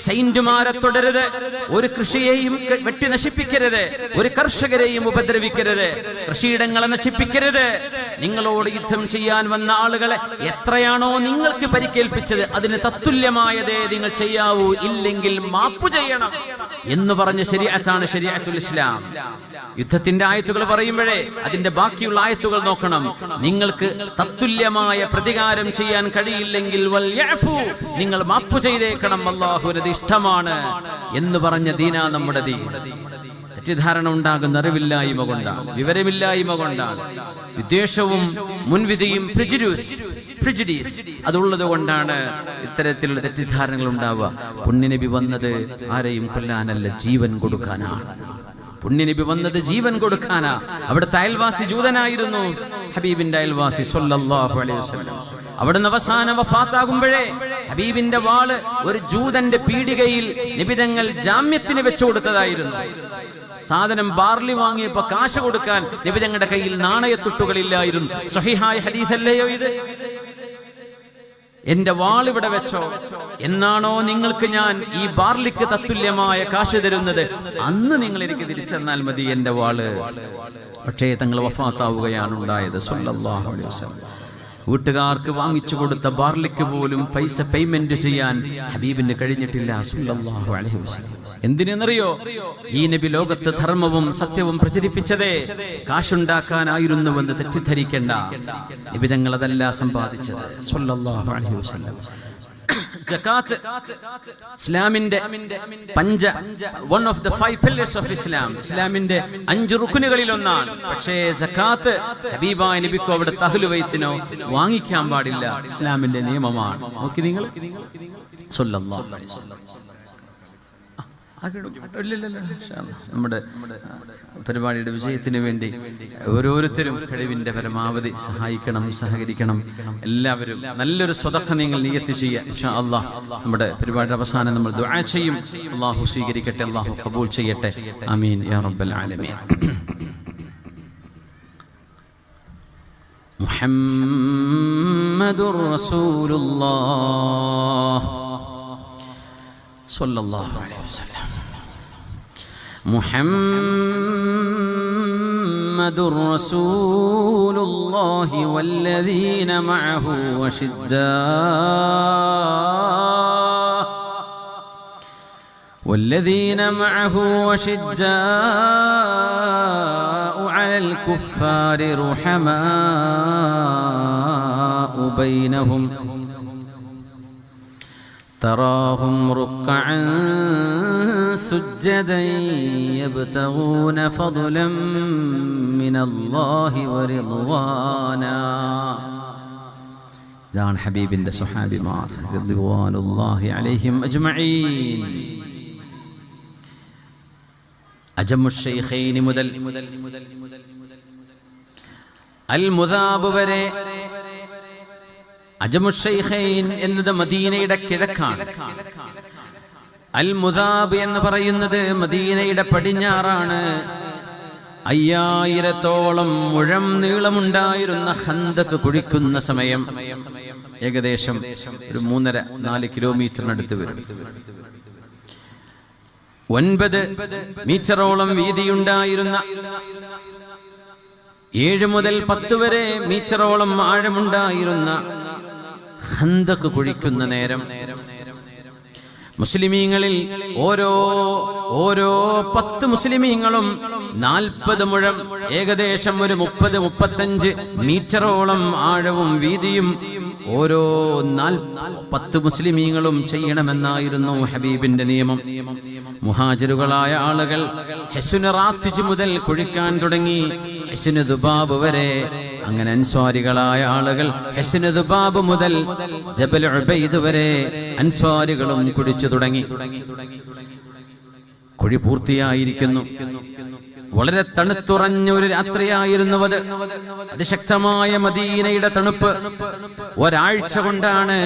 സെയിന്റുമാരെ തുടരുത്, ഒരു കൃഷിയെയും വെട്ടി നശിപ്പിക്കരുത്, ഒരു കർഷകരെയും ഉപദ്രവിക്കരുത്, കൃഷിയിടങ്ങളെ നശിപ്പിക്കരുത്. നിങ്ങളോട് യുദ്ധം ചെയ്യാൻ വന്ന ആളുകളെ എത്രയാണോ നിങ്ങൾക്ക് പരിക്കേൽപ്പിച്ചത് അതിന് തത്തുല്യമായതേ നിങ്ങൾ ചെയ്യാവൂ, ഇല്ലെങ്കിൽ മാപ്പു ചെയ്യണം എന്ന് പറഞ്ഞ ശരീഅത്താണ് ശരീഅത്തുൽ ഇസ്ലാം. യുദ്ധത്തിന്റെ ആയത്തുകൾ പറയുമ്പോഴേ അതിന്റെ ബാക്കിയുള്ള ആയത്തുകൾ നോക്കണം. നിങ്ങൾക്ക് തത്തുല്യമായ പ്രതികാരം ചെയ്യാൻ കഴിയില്ലെങ്കിൽ നിങ്ങൾ മാപ്പു ചെയ്തേക്കണം, അല്ലാഹുവിനത് ഇഷ്ടമാണ് എന്ന് പറഞ്ഞ ദീനാ നമ്മുടെ ദീൻ. തെറ്റിദ്ധാരണ ഉണ്ടാകുന്ന അറിവില്ലായ്മ കൊണ്ടാണ്, വിവരമില്ലായ്മ കൊണ്ടാണ്, വിദ്വേഷവും മുൻവിധിയും പ്രിജുഡീസ് അതുള്ളത് കൊണ്ടാണ് ഇത്തരത്തിലുള്ള തെറ്റിദ്ധാരണകൾ ഉണ്ടാവുക. പുണ്യനബി വന്നത് ആരെയും കൊല്ലാനല്ല, ജീവൻ കൊടുക്കാനാണ്. പുണ്യനബി വന്നത് ജീവൻ കൊടുക്കാനാ. അവിടുത്തെ അയൽവാസി ജൂതനായിരുന്നു, ഹബീബിന്റെ അയൽവാസി സ്വല്ലല്ലാഹു അലൈഹി വസല്ലം. അവിടുന്ന് അവസാന വഫാത്താകുമ്പോഴേ ഹബീബിന്റെ വാള് ഒരു ജൂതന്റെ പീടികയിൽ നിബിതങ്ങൾ ജാമ്യത്തിന് വെച്ചു കൊടുത്തതായിരുന്നു. സാധനം ബാർലി വാങ്ങിയപ്പോ കാശ് കൊടുക്കാൻ നിബിതങ്ങളുടെ കയ്യിൽ നാണയത്തുട്ടുകളില്ലായിരുന്നു. സ്വഹീഹായ ഹദീസല്ലയോ ഇത്? എന്റെ വാളിവിടെ വെച്ചോ, എന്നാണോ നിങ്ങൾക്ക് ഞാൻ ഈ ബാർലിക്ക് തത്തുല്യമായ കാശ് തരുന്നത് അന്ന് നിങ്ങൾ എനിക്ക് തിരിച്ചെന്നാൽ മതി എന്റെ വാള്. പക്ഷേ തങ്ങൾ വഫാത്താവുകയാണ് ഉണ്ടായത് സ്വല്ലല്ലാഹു അലൈഹി വസല്ലം. വീട്ടുകാർക്ക് വാങ്ങിച്ചു കൊടുത്ത ബാർലിക്ക് പോലും പൈസ പേയ്മെന്റ് ചെയ്യാൻ ഹബീബിന് കഴിഞ്ഞിട്ടില്ല സ്വല്ലല്ലാഹു അലൈഹി വസല്ലം. എന്തിനെന്നറിയോ? ഈ നബി ലോകത്ത് ധർമ്മവും സത്യവും പ്രചരിപ്പിച്ചതേ കാശുണ്ടാക്കാനായിരുന്നുവെന്ന് തെറ്റിദ്ധരിക്കേണ്ട. നബി തങ്ങൾ അതല്ല സമ്പാദിച്ചത് സ്വല്ലല്ലാഹു അലൈഹി വസല്ലം. സകാത്ത് ഇസ്ലാമിന്റെ one of the 5 pillars of Islam, ഇസ്ലാമിന്റെ 5 റുക്നുകളിൽ ഒന്നാണ്. പക്ഷേ സകാത്ത് ഹബീബായ നബിക്കോ അവിടെ അഹ്ലു ബൈത്തിനോ വാങ്ങിക്കാൻ പാടില്ല, ഇസ്ലാമിന്റെ നിയമമാണ്. നോക്കി നിങ്ങൾ സ്വല്ലല്ലാഹു അലൈഹി വസല്ലം. നമ്മുടെ പരിപാടിയുടെ വിജയത്തിന് വേണ്ടി ഓരോരുത്തരും കഴിവിന്റെ പരമാവധി സഹായിക്കണം, സഹകരിക്കണം. എല്ലാവരും നല്ലൊരു സ്വതക്ക നിങ്ങൾ നിയത്ത് ചെയ്യുക. ഇൻഷാ അല്ലാഹ് നമ്മുടെ പരിപാടിയുടെ അവസാനം നമ്മൾ ദുആ ചെയ്യും. അല്ലാഹു സ്വീകരിക്കട്ടെ, അല്ലാഹു ഖബൂൽ ചെയ്യട്ടെ. ആമീൻ യാ റബ്ബൽ ആലമീൻ. മുഹമ്മദുർ റസൂലുള്ളാഹ് സ്വല്ലല്ലാഹു അലൈഹി വസല്ലം. മുഹമ്മദുർ റസൂലുള്ളാഹി വല്ലദീന മഅഹു വശിദ്ദാഉ അലൽ കുഫാരി റുഹമാഉ ബൈനഹും تراهم ركعا سجدا يبتغون فضلا من الله ورضوانا. دان حبيب الصحابي مار رضوان الله عليهم أجمعين. أجم الشيخين مدل المذاب വരെ അജമുശൈഖൈൻ എന്നത് മദീനയുടെ കിഴക്കാണ്. അൽ മുദാബ് എന്ന് പറയുന്നത് മദീനയുടെ പടിഞ്ഞാറാണ്. 5000-ഓളം മുഴം നീളമുണ്ടായിരുന്ന ഖന്ദഖ് കുഴിക്കുന്ന സമയം ഏകദേശം ഒരു 3.5-4 കിലോമീറ്ററിനടുത്ത് വരും. 9 മീറ്ററോളം വീതിയുണ്ടായിരുന്ന 7 മുതൽ 10 വരെ മീറ്ററോളം ആഴമുണ്ടായിരുന്ന ഖന്ദഖ് കുഴിക്കുന്ന നേരം മുസ്ലിമീങ്ങളിൽ ഓരോ 10 മുസ്ലിമീങ്ങളും 40 മുഴം, ഏകദേശം ഒരു 30-35 മീറ്ററോളം ആഴവും വീതിയും ഓരോ 10 മുസ്ലിമീങ്ങളും ചെയ്യണമെന്നായിരുന്നു ഹബീബിന്റെ നിയമം. മുഹാജിറുകളായ ആളുകൾ ഹെസ്നുൽ റാത്തിജ് മുതൽ കുഴിക്കാൻ തുടങ്ങി, ഹെസ്നുൽ ദുബാബ് വരെ. അങ്ങനെ അൻസ്വാരികളായ ആളുകൾ ഹെസ്നുൽ ദുബാബ് മുതൽ ജബൽ ഉബൈദ് വരെ അൻസ്വാരികളും കുഴിച്ചു തുടങ്ങി. കുഴി പൂർത്തിയായിരിക്കുന്നു. വളരെ തണുത്തുറഞ്ഞ ഒരു രാത്രിയായിരുന്നു അത്. അതിശക്തമായ മദീനയുടെ തണുപ്പ്. ഒരാഴ്ച കൊണ്ടാണ്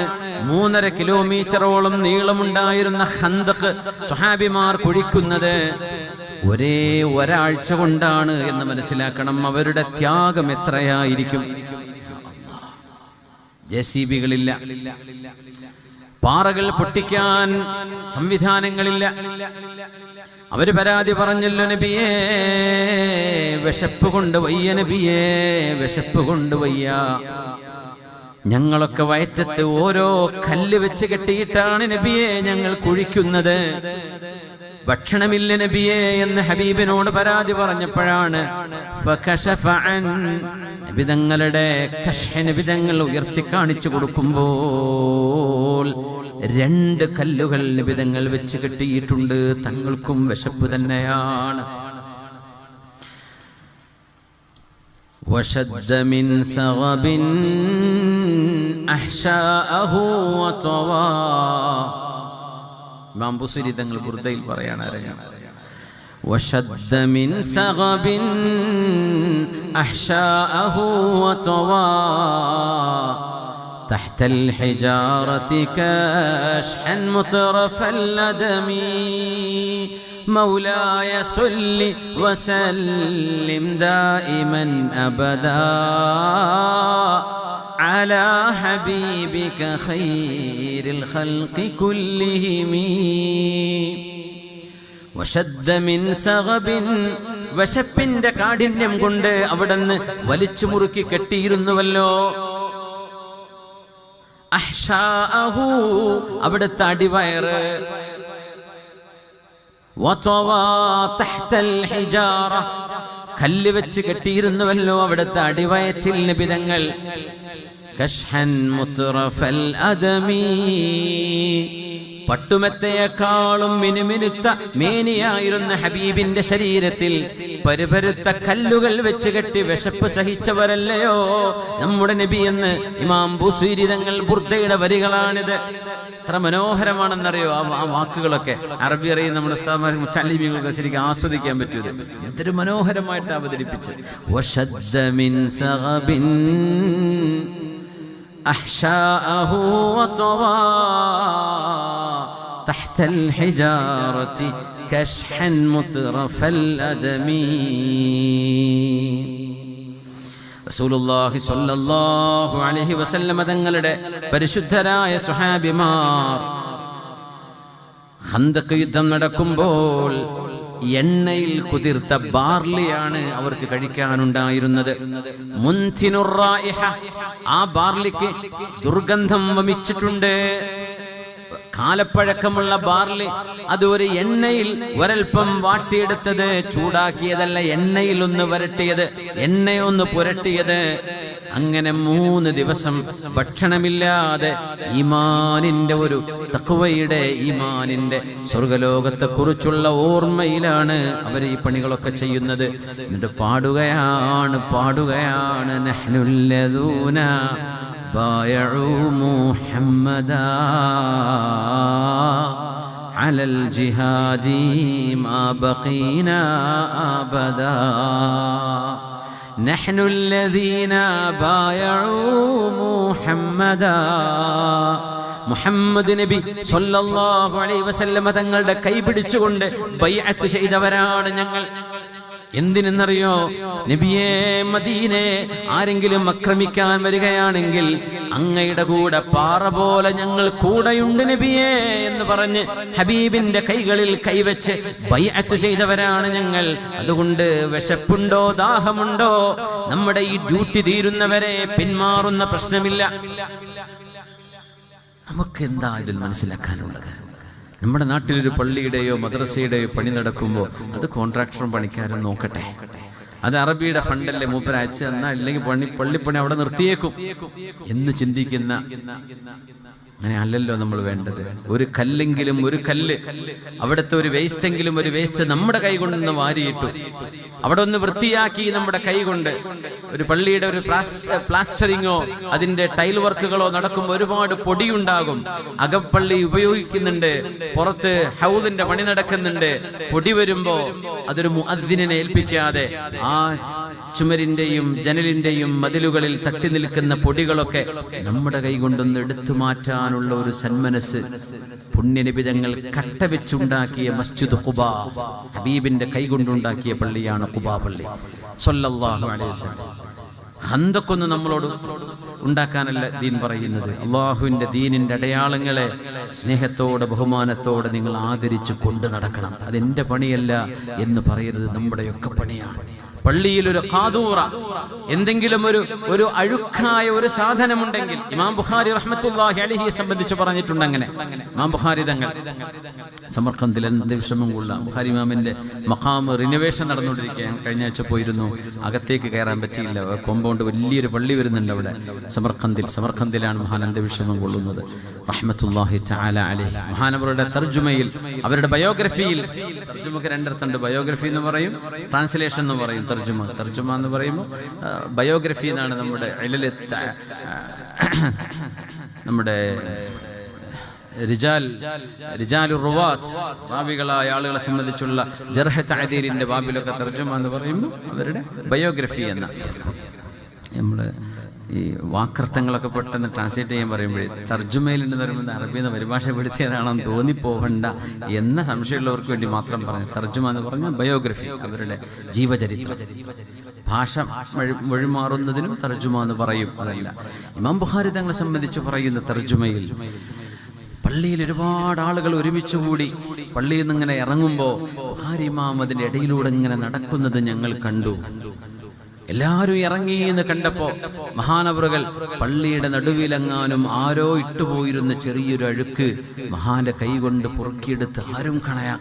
3.5 കിലോമീറ്ററോളം നീളമുണ്ടായിരുന്ന ഖന്ദഖ് സ്വഹാബിമാർ കുഴിക്കുന്നത്. ഒരാഴ്ച കൊണ്ടാണ് എന്ന് മനസ്സിലാക്കണം. അവരുടെ ത്യാഗം എത്രയായിരിക്കും. ജെസിബികളില്ല, പാറകൾ പൊട്ടിക്കാൻ സംവിധാനങ്ങളില്ല. അവര് പരാതി പറഞ്ഞല്ലോ, നബിയേ വിശപ്പ് കൊണ്ട് വയ്യ, നബിയേ വിശപ്പ് കൊണ്ട് വയ്യ. ഞങ്ങളൊക്കെ വയറ്റത്ത് ഓരോ കല്ല് വെച്ച് കെട്ടിയിട്ടാണ് നബിയെ ഞങ്ങൾ കുഴിക്കുന്നത്. ഭക്ഷണമില്ല നബിയേ എന്ന് ഹബീബിനോട് പരാതി പറഞ്ഞപ്പോഴാണ് നബിതങ്ങളുടെ നബിതങ്ങൾ ഉയർത്തി കാണിച്ചു കൊടുക്കുമ്പോൾ 2 കല്ലുകൾ നബിതങ്ങൾ വെച്ച് കെട്ടിയിട്ടുണ്ട്. തങ്ങൾക്കും വിശപ്പ് തന്നെയാണ്. وشد من سغب أحشاءه وطوى. ഇമാം ബുസൈരി തങ്ങൾ ബുർദയിൽ പറയാണ്, وشد من سغب أحشاءه وطوى تحت الحجارة كاشحا مطرف الندم مولاي صل وسلم دائما أبدا على حبيبك خير الخلق كلهم وشد من سغب. വിശപ്പിന്റെ കാഠിന്യം കൊണ്ട് അവിടുന്ന് വലിച്ചു മുറുക്കി കെട്ടിയിരുന്നുവല്ലോ. അഹ്ശാഅഹു അവിടുത്തെ അടിവയറ്, വതവാ തഹ്തൽ ഹിജാറ കല്ല് വെച്ച് കെട്ടിയിരുന്നുവല്ലോ അവിടുത്തെ അടിവയറ്റിൽ നബിതങ്ങൾ. കശ്ഹൻ മുത്റഫൽ അദമി പട്ടുമെത്തയേക്കാളും മിനുമിനുത്ത മേനിയായിരുന്ന ഹബീബിന്റെ ശരീരത്തിൽ പരുപരുത്ത കല്ലുകൾ വെച്ച് കെട്ടി വിശപ്പ് സഹിച്ചവരല്ലയോ നമ്മുടെ നബി എന്ന് ഇമാം ബുസൈരി തങ്ങൾ ബുർദയുടെ വരികളാണിത്. എത്ര മനോഹരമാണെന്നറിയോ ആ വാക്കുകളൊക്കെ. അറബി അറിയുന്ന നമ്മുടെ മുച്ചല്ലിമീങ്ങൾക്ക് ശരിക്കും ആസ്വദിക്കാൻ പറ്റൂത്. എന്തൊരു മനോഹരമായിട്ട് അവതരിപ്പിച്ചത്. വശദ്ദ മിൻ സഗബിൻ أحشاءه وطوى تحت الحجارة كشحا مطرف الأدم. റസൂലുള്ളാഹി സ്വല്ലല്ലാഹു അലൈഹി വസല്ലം തങ്ങളുടെ പരിശുദ്ധരായ സ്വഹാബിമാർ ഖന്ദഖ് യുദ്ധം നടക്കുമ്പോൾ എണ്ണയിൽ കുതിർത്ത ബാർലിയാണ് അവർക്ക് കഴിക്കാനുണ്ടായിരുന്നത്. മുൻതിനുർ റായിഹ, ആ ബാർലിക്ക് ദുർഗന്ധം വമിച്ചിട്ടുണ്ട്. കാലപ്പഴക്കമുള്ള ബാർലി, അത് ഒരു എണ്ണയിൽ ഒരൽപ്പം വാട്ടിയെടുത്തത്, ചൂടാക്കിയതല്ല, എണ്ണയിൽ ഒന്ന് വരട്ടിയത്, എണ്ണയൊന്ന് പുരട്ടിയത്. അങ്ങനെ 3 ദിവസം ഭക്ഷണമില്ലാതെ ഈമാനിന്റെ ഒരു തഖ്വയുടെ, ഈമാനിന്റെ സ്വർഗലോകത്തെ കുറിച്ചുള്ള ഓർമ്മയിലാണ് അവർ ഈ പണികളൊക്കെ ചെയ്യുന്നത്. എന്നിട്ട് പാടുകയാണ് നഹ്നുല്ലദൂന ബായഉ മുഹമ്മദാ അലൽ ജിഹാദി മാ ബഖീനാ അബദാ نحن الذين بايعوا محمدا. മുഹമ്മദ് നബി സ്വല്ലല്ലാഹു അലൈഹി വസല്ലം തങ്ങളുടെ കൈ പിടിച്ചുകൊണ്ട് ബൈഅത്ത് ചെയ്തവരാണ് ഞങ്ങൾ. എന്തിനെന്നറിയോ? നബിയെ, മദീനെ ആരെങ്കിലും ആക്രമിക്കാൻ വരികയാണെങ്കിൽ അങ്ങയുടെ കൂടെ പാറ പോലെ ഞങ്ങൾ കൂടെയുണ്ട് നബിയെ എന്ന് പറഞ്ഞ് ഹബീബിന്റെ കൈകളിൽ കൈവച്ച് ബൈഅത്ത് ചെയ്തവരാണ് ഞങ്ങൾ. അതുകൊണ്ട് വിശപ്പുണ്ടോ ദാഹമുണ്ടോ നമ്മുടെ ഈ ഡ്യൂട്ടി തീരുന്നവരെ പിന്മാറുന്ന പ്രശ്നമില്ല. നമുക്ക് എന്താ ഇതിൽ മനസ്സിലാക്കാനുള്ളത്? നമ്മുടെ നാട്ടിലൊരു പള്ളിയുടെയോ മദ്രസയുടെയോ പണി നടക്കുമ്പോൾ അത് കോൺട്രാക്ടറും പണിക്കാരും നോക്കട്ടെ. അത് അറബിയുടെ ഫണ്ടല്ലേ, മൂപ്പര് അയച്ചു തന്നാ, ഇല്ലെങ്കിൽ പള്ളിപ്പണി അവിടെ നിർത്തിയേക്കും എന്ന് ചിന്തിക്കുന്ന, അങ്ങനെ അല്ലല്ലോ നമ്മൾ വേണ്ടത്. ഒരു കല്ലെങ്കിലും, ഒരു കല്ല്, അവിടുത്തെ ഒരു വേസ്റ്റെങ്കിലും, ഒരു വേസ്റ്റ് നമ്മുടെ കൈ കൊണ്ടൊന്ന് വാരിയിട്ടു അവിടെ ഒന്ന് വൃത്തിയാക്കി നമ്മുടെ കൈ കൊണ്ട്. ഒരു പള്ളിയുടെ ഒരു പ്ലാസ്റ്ററിങ്ങോ അതിന്റെ ടൈൽ വർക്കുകളോ നടക്കുമ്പോൾ ഒരുപാട് പൊടിയുണ്ടാകും. അകപ്പള്ളി ഉപയോഗിക്കുന്നുണ്ട്, പുറത്ത് ഹൗദിന്റെ പണി നടക്കുന്നുണ്ട്. പൊടി വരുമ്പോ അതൊരു മുഅദ്ദിനെ ഏൽപ്പിക്കാതെ ആ ചുമരിന്റെയും ജനലിന്റെയും മതിലുകളിൽ തട്ടി നിൽക്കുന്ന പൊടികളൊക്കെ നമ്മുടെ കൈ കൊണ്ടൊന്ന് എടുത്തു മാറ്റാനുള്ള ഒരു സന്മനസ് പുണ്യനിബിതങ്ങൾ കട്ടവെച്ചുണ്ടാക്കിയ മസ്ജിദ് ഖുബാ, ഹബീബിന്റെ കൈ കൊണ്ടുണ്ടാക്കിയ പള്ളിയാണ് ഖുബാ പള്ളി സ്വല്ലല്ലാഹു അലൈഹി വസല്ലം. ഖന്തഖൊന്നും നമ്മളോട് ഉണ്ടാക്കാനല്ല ദീൻ പറയുന്നത്. അള്ളാഹുവിന്റെ ദീനിന്റെ അടയാളങ്ങളെ സ്നേഹത്തോടെ ബഹുമാനത്തോടെ നിങ്ങൾ ആദരിച്ച് കൊണ്ടു നടക്കണം. അതെന്റെ പണിയല്ല എന്ന് പറയരുത്, നമ്മുടെയൊക്കെ പണിയാണ്. പള്ളിയിൽ ഒരു ഖാദൂറ, എന്തെങ്കിലും ഒരു അഴുക്കായ ഒരു സാധനമുണ്ടെങ്കിൽ, ഇമാം ബുഖാരി റഹ്മത്തുള്ളാഹി അലൈഹിയെ സംബന്ധിച്ച് പറഞ്ഞിട്ടുണ്ട് അങ്ങനെ. ഇമാം ബുഖാരി തങ്ങൾ സമർഖന്ദിൽ എന്ത് വിഷമം കൊള്ളാം. ബുഖാരി ഇമാമിന്റെ മഖാം റിനോവേഷൻ നടന്നുകൊണ്ടിരിക്കുകയാണ്. കഴിഞ്ഞ ആഴ്ച പോയിരുന്നു, അകത്തേക്ക് കയറാൻ പറ്റിയില്ല. കോമ്പൗണ്ട് വലിയൊരു പള്ളി വരുന്നുണ്ട് അവിടെ സമർഖന്ദിലാണ് മഹാനന്ദ വിഷമം കൊള്ളുന്നത് റഹ്മത്തുള്ളാഹി തആല അലൈഹി. മഹാനവരുടെ തർജുമയിൽ, അവരുടെ ബയോഗ്രഫിയിൽ, തർജുമക്ക് രണ്ടർത്ഥമുണ്ട്. ബയോഗ്രഫി എന്ന് പറയും, ട്രാൻസ്ലേഷൻ എന്ന് പറയും. തർജുമ എന്ന് പറയുമ്പോൾ ബയോഗ്രഫി എന്നാണ്. നമ്മുടെ റാവികളായ ആളുകളെ സംബന്ധിച്ചുള്ള ജർഹ് തഅദീലിന്റെ ബാബിലൊക്കെ തർജുമ എന്ന് പറയുമ്പോൾ അവരുടെ ബയോഗ്രഫി എന്ന, നമ്മള് ഈ വാക്കർത്ഥങ്ങളൊക്കെ പെട്ടെന്ന് ട്രാൻസ്ലേറ്റ് ചെയ്യാൻ പറയുമ്പോഴേ തർജുമയിലുണ്ടെന്ന് പറയുമ്പോൾ അറബിന്ന് പരിഭാഷപ്പെടുത്തിയതാണെന്ന് തോന്നിപ്പോകണ്ട എന്ന സംശയമുള്ളവർക്ക് വേണ്ടി മാത്രം പറഞ്ഞു. തർജുമ എന്ന് പറഞ്ഞാൽ ബയോഗ്രഫി, അവരുടെ ജീവചരിത്രം. ഭാഷ വഴിമാറുന്നതിനും തർജുമ എന്ന് പറയും. അതല്ല, ഇമാം ബുഖാരി തങ്ങളെ സംബന്ധിച്ച് പറയുന്ന തർജുമയിൽ, പള്ളിയിൽ ഒരുപാട് ആളുകൾ ഒരുമിച്ച് കൂടി പള്ളിയിൽ നിന്ന് ഇങ്ങനെ ഇറങ്ങുമ്പോൾ ബുഖാരി ഇമാം അതിന്റെ ഇടയിലൂടെ ഇങ്ങനെ നടക്കുന്നത് ഞങ്ങൾ കണ്ടു. എല്ലാവരും ഇറങ്ങി എന്ന് കണ്ടപ്പോ മഹാനവറുകൾ പള്ളിയുടെ നടുവിലെങ്ങാനും ആരോ ഇട്ടുപോയിരുന്ന ചെറിയൊരു അഴുക്ക് മഹാന്റെ കൈ കൊണ്ട് പുറക്കിയെടുത്ത് ആരും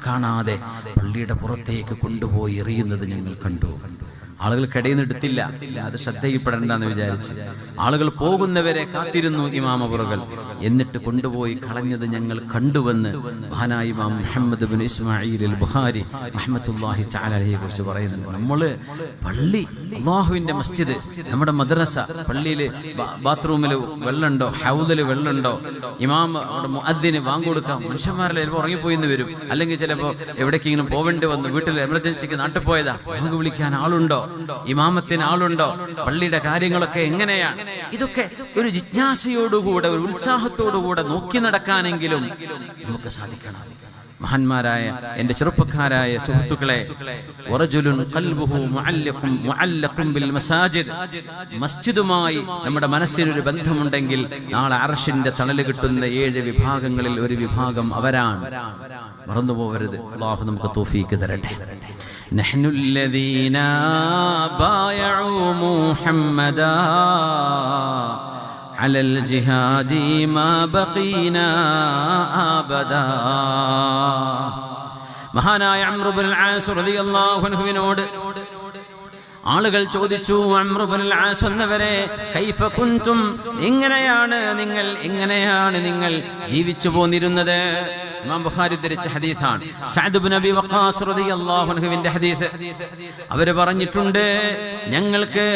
കാണാതെ പള്ളിയുടെ പുറത്തേക്ക് കൊണ്ടുപോയി എറിയുന്നത് ഞങ്ങൾ കണ്ടു. ആളുകൾ കടയിൽ നിന്ന് എടുത്തില്ല, അത് ശ്രദ്ധയിൽപ്പെടണ്ടെന്ന് വിചാരിച്ച് ആളുകൾ പോകുന്നവരെ കാത്തിരുന്നു ഇമാം അവറുകൾ. എന്നിട്ട് കൊണ്ടുപോയി കളഞ്ഞത് ഞങ്ങൾ കണ്ടുവെന്ന് മഹാനായ ഇമാം മുഹമ്മദ് ബിൻ ഇസ്മാഈൽ അൽ ബുഖാരി റഹ്മത്തുള്ളാഹി തആല അലൈഹിയെ കുറിച്ച് പറയുന്നുണ്ട്. നമ്മള് പള്ളി, അല്ലാഹുവിന്റെ മസ്ജിദ്, നമ്മുടെ മദ്രസ, പള്ളിയിൽ ബാത്റൂമിൽ വെള്ളമുണ്ടോ, ഹൗദിൽ വെള്ളമുണ്ടോ, ഇമാം മുഅദ്ദിന് ബാങ്ക് കൊടുക്കാം, മനുഷ്യന്മാരെല്ലാം ചിലപ്പോൾ ഉറങ്ങിപ്പോയി എന്ന് വരും, അല്ലെങ്കിൽ ചിലപ്പോൾ എവിടേക്കെങ്കിലും പോവേണ്ടി വന്നു, വീട്ടിൽ എമർജൻസിക്ക് നാട്ടിൽ പോയതാ, ബാങ്ക് വിളിക്കാൻ ആളുണ്ടോ, ഇമാമത്തിന് ആളുണ്ടോ, പള്ളിയുടെ കാര്യങ്ങളൊക്കെ എങ്ങനെയാണ്, ഇതൊക്കെ ഒരു ജിജ്ഞാസയോടുകൂടെ ഒരു ഉത്സാഹത്തോടുകൂടെ നോക്കി നടക്കാനെങ്കിലും നമുക്ക് സാധിക്കണം. മഹാന്മാരായ എൻ്റെ ചെറുപ്പക്കാരായ സുഹൃത്തുക്കളെ, മസ്ജിദുമായി നമ്മുടെ മനസ്സിനൊരു ബന്ധമുണ്ടെങ്കിൽ നാളെ അർശിന്റെ തണല് കിട്ടുന്ന 7 വിഭാഗങ്ങളിൽ ഒരു വിഭാഗം അവരാണ്. മറന്നുപോകരുത്. അല്ലാഹു നമുക്ക് തൗഫീഖ് തരട്ടെ. نحن الذين بايعوا محمدا على الجهاد ما بقينا أبدا. മഹാനായ അംറു ബിൻ ആസ് റളിയല്ലാഹു അൻഹുവിനോട് ആളുകൾ ചോദിച്ചു, അംറു ബിൻ ആസ് എന്നവരെ, കൈഫ കുൻതും, എങ്ങനെയാണ് നിങ്ങൾ ജീവിച്ചു പോന്നിരുന്നത്? ഇമാം ബുഖാരി ഉദ്ധരിച്ച ഹദീസാണ്. സഅദ് ഇബ്നു അബി വഖാസ് റളിയല്ലാഹു അൻഹുവിന്റെ ഹദീസ്. അവര് പറഞ്ഞിട്ടുണ്ട്, ഞങ്ങൾക്ക്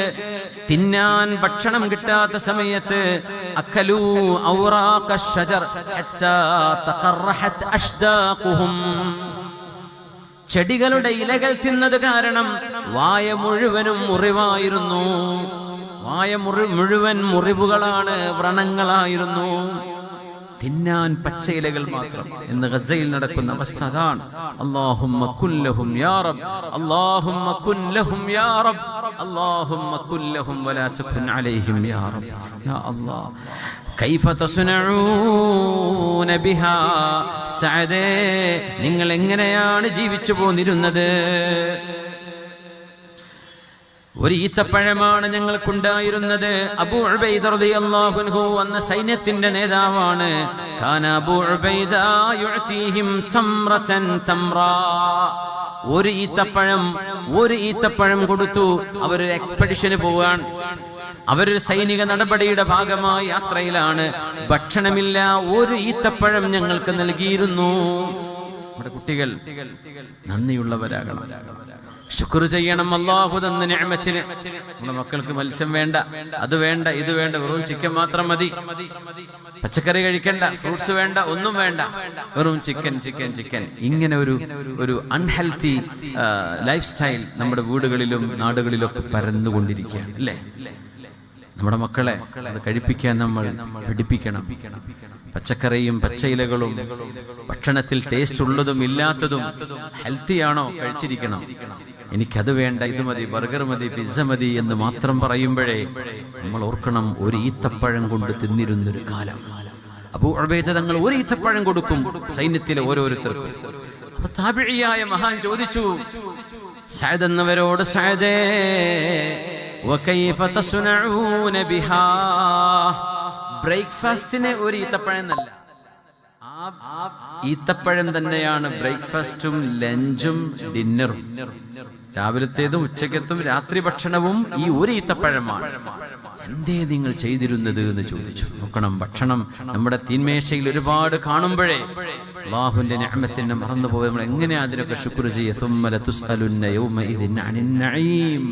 തിന്നാൻ ഭക്ഷണം കിട്ടാത്ത സമയത്ത് അക്കലൂ ഔറാഖ അഷ്ജർ ഹത്താ തഖറഹത് അഷ്ദാഖുഹും, ചെടികളുടെ ഇലകൾ തിന്നത് കാരണം വായ മുഴുവനും മുറിവായിരുന്നു. വായ മുഴുവൻ മുറിവുകളാണ്, വ്രണങ്ങളായിരുന്നു. തിന്നാൻ പച്ചയിലകൾ മാത്രം. ഇന്ന് ഗസയിൽ നടക്കുന്ന അവസ്ഥ അതാണ്. അല്ലാഹുമ്മ കുല്ലഹും യാ റബ്ബ്, അല്ലാഹുമ്മ കുല്ലഹും യാ റബ്ബ്, അല്ലാഹുമ്മ കുല്ലഹും വലാ തകുൻ അലൈഹിം യാ റബ്ബ്. യാ അല്ലാഹ്, കൈഫ തസ്നഊന ബിഹാ, സഅദേ, നിങ്ങൾ എങ്ങനെയാണ് ജീവിച്ചു പോന്നിരുന്നത്? ഒരു ഈത്തപ്പഴമാണ് ഞങ്ങൾക്കുണ്ടായിരുന്നത്. അബൂ ഉബൈദ റളിയല്ലാഹു അൻഹു അന്ന് സൈന്യത്തിന്റെ നേതാവാണ്. കാന അബൂ ഉബൈദ യുഅതീഹിം തംറതൻ തംറാ. ഒരു ഈത്തപ്പഴം കൊടുത്തു. അവരൊരു എക്സ്പെഡിഷന് പോവാൻ, അവരൊരു സൈനിക നടപടിയുടെ ഭാഗമായി യാത്രയിലാണ്. ഭക്ഷണമില്ല, ഒരു ഈത്തപ്പഴം ഞങ്ങൾക്ക് നൽകിയിരുന്നു. നമ്മുടെ കുട്ടികൾ നന്ദിയുള്ളവരാകണം, ശുക്ർ ചെയ്യണം അല്ലാഹു തന്ന നിഅമത്തിന്. നമ്മുടെ മക്കൾക്ക് മത്സ്യം വേണ്ട, അത് വേണ്ട, ഇത് വേണ്ട, വെറും ചിക്കൻ മാത്രം മതി, പച്ചക്കറി കഴിക്കണ്ട, ഫ്രൂട്ട്സ് വേണ്ട, ഒന്നും വേണ്ട, വെറും ചിക്കൻ ചിക്കൻ ചിക്കൻ. ഇങ്ങനെ ഒരു അൺഹെൽത്തി ലൈഫ് സ്റ്റൈൽ നമ്മുടെ വീടുകളിലും നാടുകളിലൊക്കെ പരന്നുകൊണ്ടിരിക്കുകയാണ് അല്ലേ? നമ്മുടെ മക്കളെ അത് കഴിപ്പിക്കാൻ നമ്മൾ പഠിപ്പിക്കണം. പച്ചക്കറിയും പച്ചയിലകളും ഭക്ഷണത്തിൽ ടേസ്റ്റ് ഉള്ളതും ഇല്ലാത്തതും ഹെൽത്തിയാണോ കഴിച്ചിരിക്കണം. എനിക്കത് വേണ്ട, ഇത് മതി, ബർഗർ മതി, പിസ്സ മതി എന്ന് മാത്രം പറയുമ്പോഴേ നമ്മൾ ഓർക്കണം, ഒരു ഈത്തപ്പഴം കൊണ്ട് തിന്നിരുന്നൊരു കാലം. അബൂ ഉബൈദ തങ്ങൾ ഒരു ഈത്തപ്പഴം കൊടുക്കും സൈന്യത്തിലെ ഓരോരുത്തർക്കും. അപ്പൊ താബിഈയായ മഹാൻ ചോദിച്ചു സഅദ് എന്നവരോട്, സഅദേ വകൈഫ തസ്നഊന ബിഹാ. ബ്രേക്ക്ഫാസ്റ്റിന് ഒരു ഈത്തപ്പഴം എന്നല്ല, ആ ഈത്തപ്പഴം തന്നെയാണ് ബ്രേക്ക്ഫാസ്റ്റും ലഞ്ചും ഡിന്നറും. രാവിലത്തേതും ഉച്ചക്കത്തും രാത്രി ഭക്ഷണവും ഈ ഒരു ഈത്തപ്പഴമാണ്. എന്തേ നിങ്ങൾ ചെയ്തിരുന്നത് എന്ന് ചോദിച്ചു. നോക്കണം, ഭക്ഷണം നമ്മുടെ തീന്മേശയിൽ ഒരുപാട് കാണുമ്പോഴേ അല്ലാഹുവിന്റെ നിഅമത്തിനെ മറന്നുപോയി നമ്മൾ എങ്ങനെയാ അതിനൊക്കെ ശുക്ർ ചെയ്യുക? സുമ്മ ലതുസ്അലുന്ന യൗമഇദിൻ അനിൻ നഈം.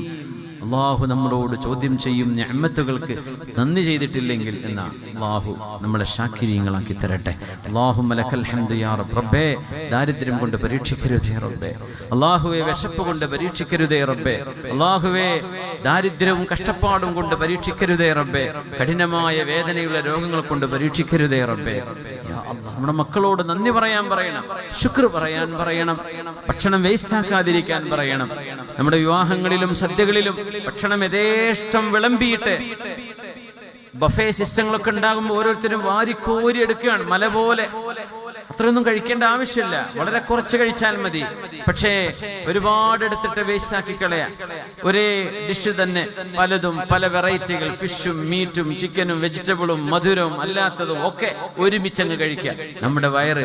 അല്ലാഹു നമ്മളോട് ചോദ്യം ചെയ്യും നിഅമത്തുകൾക്ക് നന്ദി ചെയ്തിട്ടില്ലെങ്കിൽ എന്നാ. അല്ലാഹു നമ്മളെ ശാക്കിരീങ്ങളാക്കി തരട്ടെ. അല്ലാഹുമ്മ ലക്കൽ ഹംദു യാ റബ്ബ്. റബ്ബേ, ദാരിദ്ര്യം കൊണ്ട് പരീക്ഷിക്കരുതേ റബ്ബേ. അല്ലാഹുവേ, വിശപ്പ് കൊണ്ട് പരീക്ഷിക്കരുതേ റബ്ബേ. അല്ലാഹുവേ, ദാരിദ്ര്യവും കഷ്ടപ്പാടും കൊണ്ട് പരീക്ഷിക്കരുതേ റബ്ബേ. കഠിനമായ വേദനയുള്ള രോഗങ്ങൾ കൊണ്ട് പരീക്ഷിക്കരുതേ റബ്ബേ. നമ്മുടെ മക്കളോട് നന്ദി പറയാൻ പറയണം, ശുക്ർ പറയാൻ പറയണം, ഭക്ഷണം വേസ്റ്റ് ആക്കാതിരിക്കാൻ പറയണം. നമ്മുടെ വിവാഹങ്ങളിലും സദ്യകളിലും ഭക്ഷണം യഥേഷ്ടം വിളമ്പിയിട്ട് ബഫേ സിസ്റ്റങ്ങളൊക്കെ ഉണ്ടാകുമ്പോൾ ഓരോരുത്തരും വാരിക്കോരി എടുക്കുകയാണ് മല പോലെ. അത്രയൊന്നും കഴിക്കേണ്ട ആവശ്യമില്ല, വളരെ കുറച്ച് കഴിച്ചാൽ മതി. പക്ഷേ ഒരുപാട് എടുത്തിട്ട് വേസ്റ്റ് ആക്കി കളയാ. ഒരേ ഡിഷ് തന്നെ പലതും, പല വെറൈറ്റികൾ, ഫിഷും മീറ്റും ചിക്കനും വെജിറ്റബിളും മധുരവും അല്ലാത്തതും ഒക്കെ ഒരുമിച്ചങ്ങ് കഴിക്കുക. നമ്മുടെ വയറ്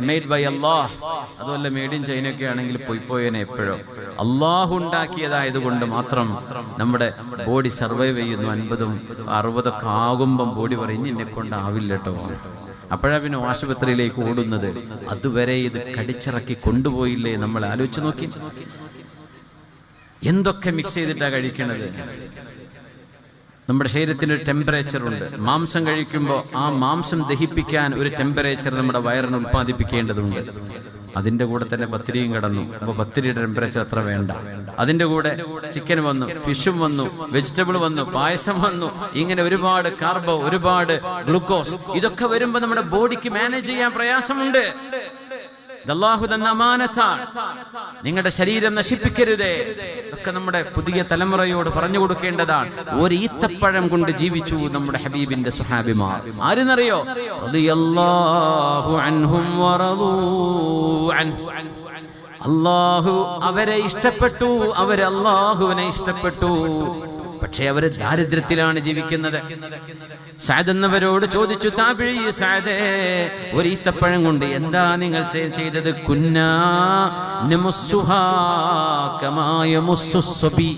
മെയ്ഡ് ബൈ അല്ലാഹ്, അതുമല്ല മെയ്ഡ് ഇൻ ചൈനയൊക്കെ ആണെങ്കിൽ പോയേനെ. എപ്പോഴോ അല്ലാഹു ഉണ്ടാക്കിയതായത് കൊണ്ട് മാത്രം നമ്മുടെ ബോഡി സർവൈവ് ചെയ്യുന്നു. 50ഉം 60ഒക്കെ ആകുമ്പം ബോഡി പറയും എന്നെ കൊണ്ടാവില്ല കേട്ടോ. അപ്പോഴാ പിന്നെ ആശുപത്രിയിലേക്ക് ഓടുന്നത്. അതുവരെ ഇത് കടിച്ചിറക്കി കൊണ്ടുപോയില്ലേ? നമ്മൾ ആലോചിച്ച് നോക്കി, എന്തൊക്കെ മിക്സ് ചെയ്തിട്ടാ കഴിക്കണത്. നമ്മുടെ ശരീരത്തിന് ഒരു ടെമ്പറേച്ചർ ഉണ്ട്. മാംസം കഴിക്കുമ്പോൾ ആ മാംസം ദഹിപ്പിക്കാൻ ഒരു ടെമ്പറേച്ചർ നമ്മുടെ വയറിന് ഉൽപ്പാദിപ്പിക്കേണ്ടതുണ്ട്. അതിന്റെ കൂടെ തന്നെ പത്തിരിയും കടന്നു. അപ്പൊ പത്തിരിയുടെ ടെമ്പറേച്ചർ അത്ര വേണ്ട. അതിന്റെ കൂടെ ചിക്കൻ വന്നു, ഫിഷും വന്നു, വെജിറ്റബിൾ വന്നു, പായസം വന്നു. ഇങ്ങനെ ഒരുപാട് കാർബോ, ഒരുപാട് ഗ്ലൂക്കോസ്, ഇതൊക്കെ വരുമ്പോ നമ്മുടെ ബോഡിക്ക് മാനേജ് ചെയ്യാൻ പ്രയാസമുണ്ട്. അല്ലാഹു തന്ന അമാനത്താണ്. നിങ്ങളുടെ ശരീരം നശിപ്പിക്കരുതേ. ഇതൊക്കെ നമ്മുടെ പുതിയ തലമുറയോട് പറഞ്ഞു കൊടുക്കേണ്ടതാണ്. ഒരു ഈത്തപ്പഴം കൊണ്ട് ജീവിച്ചു നമ്മുടെ ഹബീബിന്റെ സ്വഹാബിമാർ. ആരെന്നറിയോ? റളിയല്ലാഹു അൻഹും വറളൂ അൻഹു. അല്ലാഹു അവരെ ഇഷ്ടപ്പെട്ടു, അവർ അല്ലാഹുവിനെ ഇഷ്ടപ്പെട്ടു. പക്ഷേ അവര് ദാരിദ്ര്യത്തിലാണ് ജീവിക്കുന്നത്. സഅദ് എന്നവരോട് ചോദിച്ചു, താബിഈ സഅദേ, ഒരു ഈത്തപ്പഴം കൊണ്ട് എന്താ നിങ്ങൾ ചെയ്തത്? കുന്നാ നമുസ്സുഹാ കമാ യമുസ്സുസ് സബി.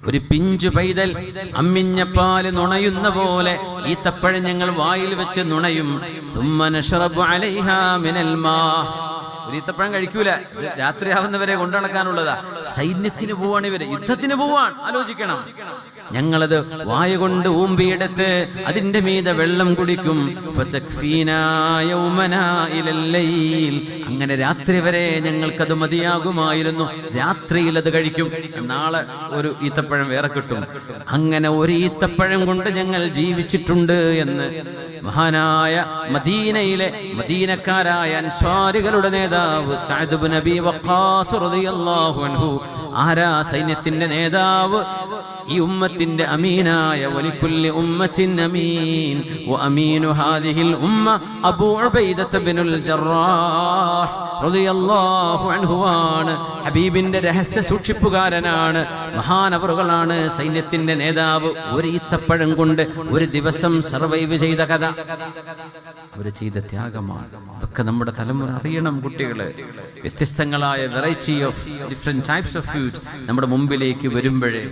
ഒരു പിഞ്ചു പൈതൽ അമ്മിഞ്ഞ പാല് നുണയുന്ന പോലെ ഈത്തപ്പഴം ഞങ്ങൾ വായിൽ വെച്ച് നുണയും. തുമ്മ നശ്റബു അലൈഹാ മിനൽ മാ. ഒരു ഈത്തപ്പഴം കഴിക്കൂല, രാത്രിയാവുന്നവരെ കൊണ്ടുനടക്കാനുള്ളതാ. സൈന്യത്തിന് പോവാണ് ഇവര്, യുദ്ധത്തിന് പോവാൻ. ആലോചിക്കണം. ഞങ്ങളത് വായ കൊണ്ട് ഊമ്പിയെടുത്ത് അതിന്റെ മീതെ വെള്ളം കുടിക്കും. അങ്ങനെ രാത്രി വരെ ഞങ്ങൾക്കത് മതിയാകുമായിരുന്നു. രാത്രിയിൽ അത് കഴിക്കും, നാളെ ഒരു ഈത്തപ്പഴം വേറെ കിട്ടും. അങ്ങനെ ഒരു ഈത്തപ്പഴം കൊണ്ട് ഞങ്ങൾ ജീവിച്ചിട്ടുണ്ട് എന്ന് മഹാനായ മദീനയിലെ മദീനക്കാരായ അൻസ്വാരികളുടെ നേതാവ് സഅദ് ഇബ്നു അബീ വഖാസ് റളിയല്ലാഹു അൻഹു. ആരാ? സൈന്യത്തിന്റെ നേതാവ്. ഈ ഉമ്മത്തിന്റെ അമീനായ വലിക്കുല്ലി ഉമ്മത്തിൻ അമീൻ വഅമീനു ഹാദിഹിൽ ഉമ്മ അബൂ ഉബൈദത ബിനുൽ ജറാഹ് റളിയല്ലാഹു അൻഹു ആണ്. ഹബീബിന്റെ രഹസ്യ സൂക്ഷിപ്പുകാരനാണ്, മഹാനവറുകളാണ്, സൈന്യത്തിന്റെ നേതാവ്. ഒരു ഈത്തപ്പഴം കൊണ്ട് ഒരു ദിവസം സർവൈവ് ചെയ്ത കഥ, അവര് ചെയ്ത ത്യാഗമാണ്. അതൊക്കെ നമ്മുടെ തലമുറ അറിയണം. കുട്ടികള് വ്യത്യസ്തങ്ങളായ variety of different types of food നമ്മുടെ മുമ്പിലേക്ക് വരുമ്പോഴേ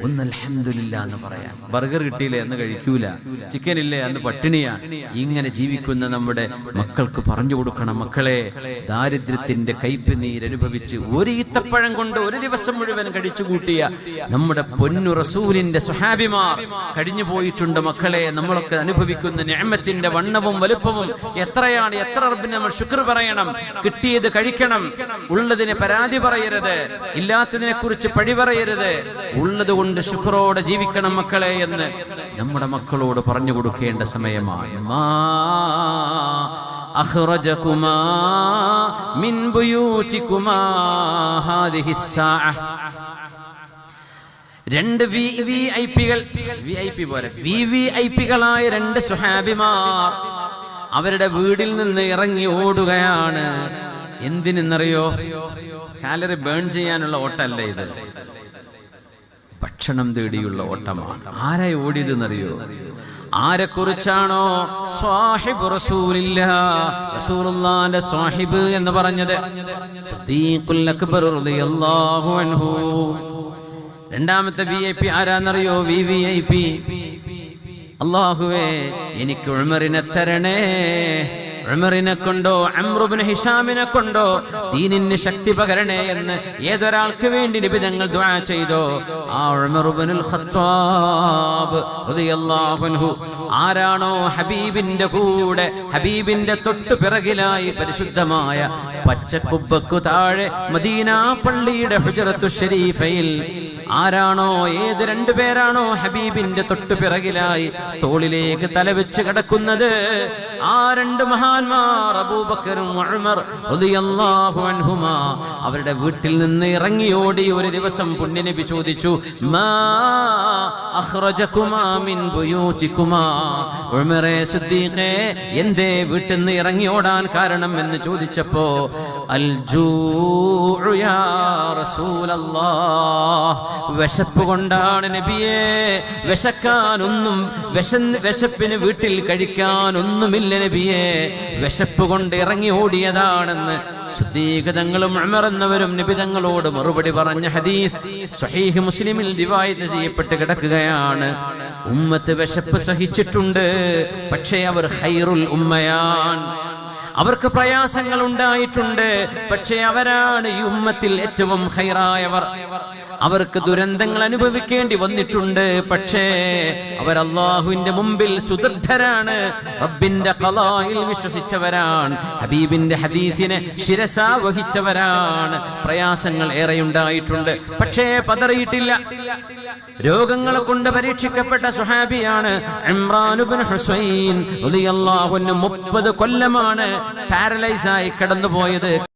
ഒന്ന് അൽഹംദുലില്ലാ എന്ന് പറയാം. ബർഗർ കിട്ടിയില്ലേ എന്ന് കഴിക്കൂല, ചിക്കൻ ഇല്ലേ അന്ന് പട്ടിണിയാ. ഇങ്ങനെ ജീവിക്കുന്ന നമ്മുടെ മക്കൾക്ക് പറഞ്ഞു കൊടുക്കണം, മക്കളെ ദാരിദ്ര്യത്തിന്റെ കയ്പ് നീരനുഭവിച്ച് ഒരു ഈത്തപ്പഴം കൊണ്ട് ഒരു ദിവസം മുഴുവൻ കഴിച്ചു കൂട്ടിയ നമ്മുടെ പൊന്നു റസൂലിന്റെ സ്വഹാബിമാർ കഴിഞ്ഞു പോയിട്ടുണ്ട്. മക്കളെ, നമ്മളൊക്കെ അനുഭവിക്കുന്ന നിഅമത്തിന്റെ വണ്ണവും വലുപ്പവും എത്രയാണ്! എത്ര റബ്ബിന് നമ്മൾ ശുക്ർ പറയണം. കിട്ടിയത് കഴിക്കണം, ഉള്ളതിനെ പരാതി പറയരുത്, ഇല്ലാത്തതിനെ കുറിച്ച് പഴി പറയരുത്, ഉള്ളത് കൊണ്ട് ശുക്രോടെ ജീവിക്കണം മക്കളെ എന്ന് നമ്മുടെ മക്കളോട് പറഞ്ഞു കൊടുക്കേണ്ട സമയമാണ്. അഖ്റജകുമാ മിൻ ബുയൂതികുമാ ഹാദിഹി സ്സാഅ. രണ്ട് വിഐപികൾ, വിഐപി പോലെ വിവിഐപികളായ രണ്ട് സുഹാബിമാർ അവരുടെ വീടിൽ നിന്ന് ഇറങ്ങി ഓടുകയാണ്. എന്തിനെന്നറിയോ? കാലറി ബേൺ ചെയ്യാനുള്ള ഓട്ടമല്ല ഇത്, ഭക്ഷണം തേടിയുള്ള ഓട്ടമാണ്. ആരായി ഓടിയതെന്നറിയോ? ആരെക്കുറിച്ചാണോ സ്വാഹിബ് റസൂലുള്ളാഹിന്റെ സ്വാഹിബ് എന്ന് പറഞ്ഞത്? സിദ്ദീഖുൽ അക്ബർ റളിയല്ലാഹു അൻഹു. രണ്ടാമത്തെ വിഐപി ആരാന്നറിയോ? വിവിഐപി. അല്ലാഹുവേ, എനിക്ക് ഉമറിനെ തരണേ, ഉമറിനെ കൊണ്ടോ അംറു ഇബ്നു ഹിശാമിനെ കൊണ്ടോ ദീനിന് ശക്തി പകരണേ എന്ന് ഏതൊരാൾക്ക് വേണ്ടി നബി തങ്ങൾ ദുആ ചെയ്തോ, ആ ഉമർ ഇബ്നുൽ ഖത്താബ് റളിയല്ലാഹു അൻഹു ആരാണോ ഹബീബിന്റെ കൂടെ, ഹബീബിന്റെ തൊട്ടു പിറകിലായി പരിശുദ്ധമായ പച്ചക്കുബ്ബക്കു താഴെ മദീന പള്ളിയുടെ ഹുജറത്തു ശരീഫയിൽ ആരാണോ, ഏത് രണ്ടുപേരാണോ ഹബീബിന്റെ തൊട്ടു പിറകിലായി തോളിലേക്ക് തലവെച്ച് കിടക്കുന്നത്, ആ രണ്ട് മഹാന്മാർ അബൂബക്കറും ഉമർ റളിയല്ലാഹു അൻഹുമാ അവരുടെ വീട്ടിൽ നിന്ന് ഇറങ്ങി ഓടി. ഒരു ദിവസം പുണ്യനബി ചോദിച്ചു, മാ അഖ്റജകുമാ മിൻ ബുയൂതികുമാ, ഉമറേ സിദ്ദീഖേ, എന്തേ വീട്ടിൽ നിന്ന് ഇറങ്ങി ഓടാൻ കാരണം എന്ന് ചോദിച്ചപ്പോ, അൽ ജൂഉ യാ റസൂലല്ലാഹ്, വിശപ്പ് കൊണ്ടാണ് നബിയേ, വിശക്കാനൊന്നും, വിശപ്പിന് വീട്ടിൽ കഴിക്കാനൊന്നുമില്ല നബിയേ, വിശപ്പ് കൊണ്ട് ഇറങ്ങി ഓടിയതാണെന്ന് സിദ്ദീഖും ഉമർ എന്നവരും നബി തങ്ങളോട് മറുപടി പറഞ്ഞ ഹദീസ് സ്വഹീഹ് മുസ്ലിമിൽ റിവായത്ത് ചെയ്യപ്പെട്ട് കിടക്കുകയാണ്. ഉമ്മത്ത് വിശപ്പ് സഹിച്ചിട്ടുണ്ട്, പക്ഷേ അവർ ഖൈറുൽ ഉമ്മയാൻ. അവർക്ക് പ്രയാസങ്ങൾ ഉണ്ടായിട്ടുണ്ട്, പക്ഷേ അവരാണ് ഈ ഉമ്മത്തിൽ ഏറ്റവും ഖൈറായവർ. അവർക്ക് ദുരന്തങ്ങൾ അനുഭവിക്കേണ്ടി വന്നിട്ടുണ്ട്, പക്ഷേ അവർ അല്ലാഹുവിന്റെ മുമ്പിൽ സുദൃഢരാണ്, റബ്ബിന്റെ ഖളായിൽ വിശ്വസിച്ചവരാണ്, ഹബീബിന്റെ ഹദീസിനെ ശിരസാ വഹിച്ചവരാണ്. പ്രയാസങ്ങൾ ഏറെയുണ്ടായിട്ടുണ്ട്, പക്ഷേ പതറിയിട്ടില്ല. രോഗങ്ങളെ കൊണ്ട് പരീക്ഷിക്കപ്പെട്ട സ്വഹാബിയാണ് ഇമ്രാൻ ഇബ്നു ഹുസൈൻ റളിയല്ലാഹു അൻഹു. 30 കൊല്ലമാണ് പാരലൈസ് ആയി കടന്നുപോയത്.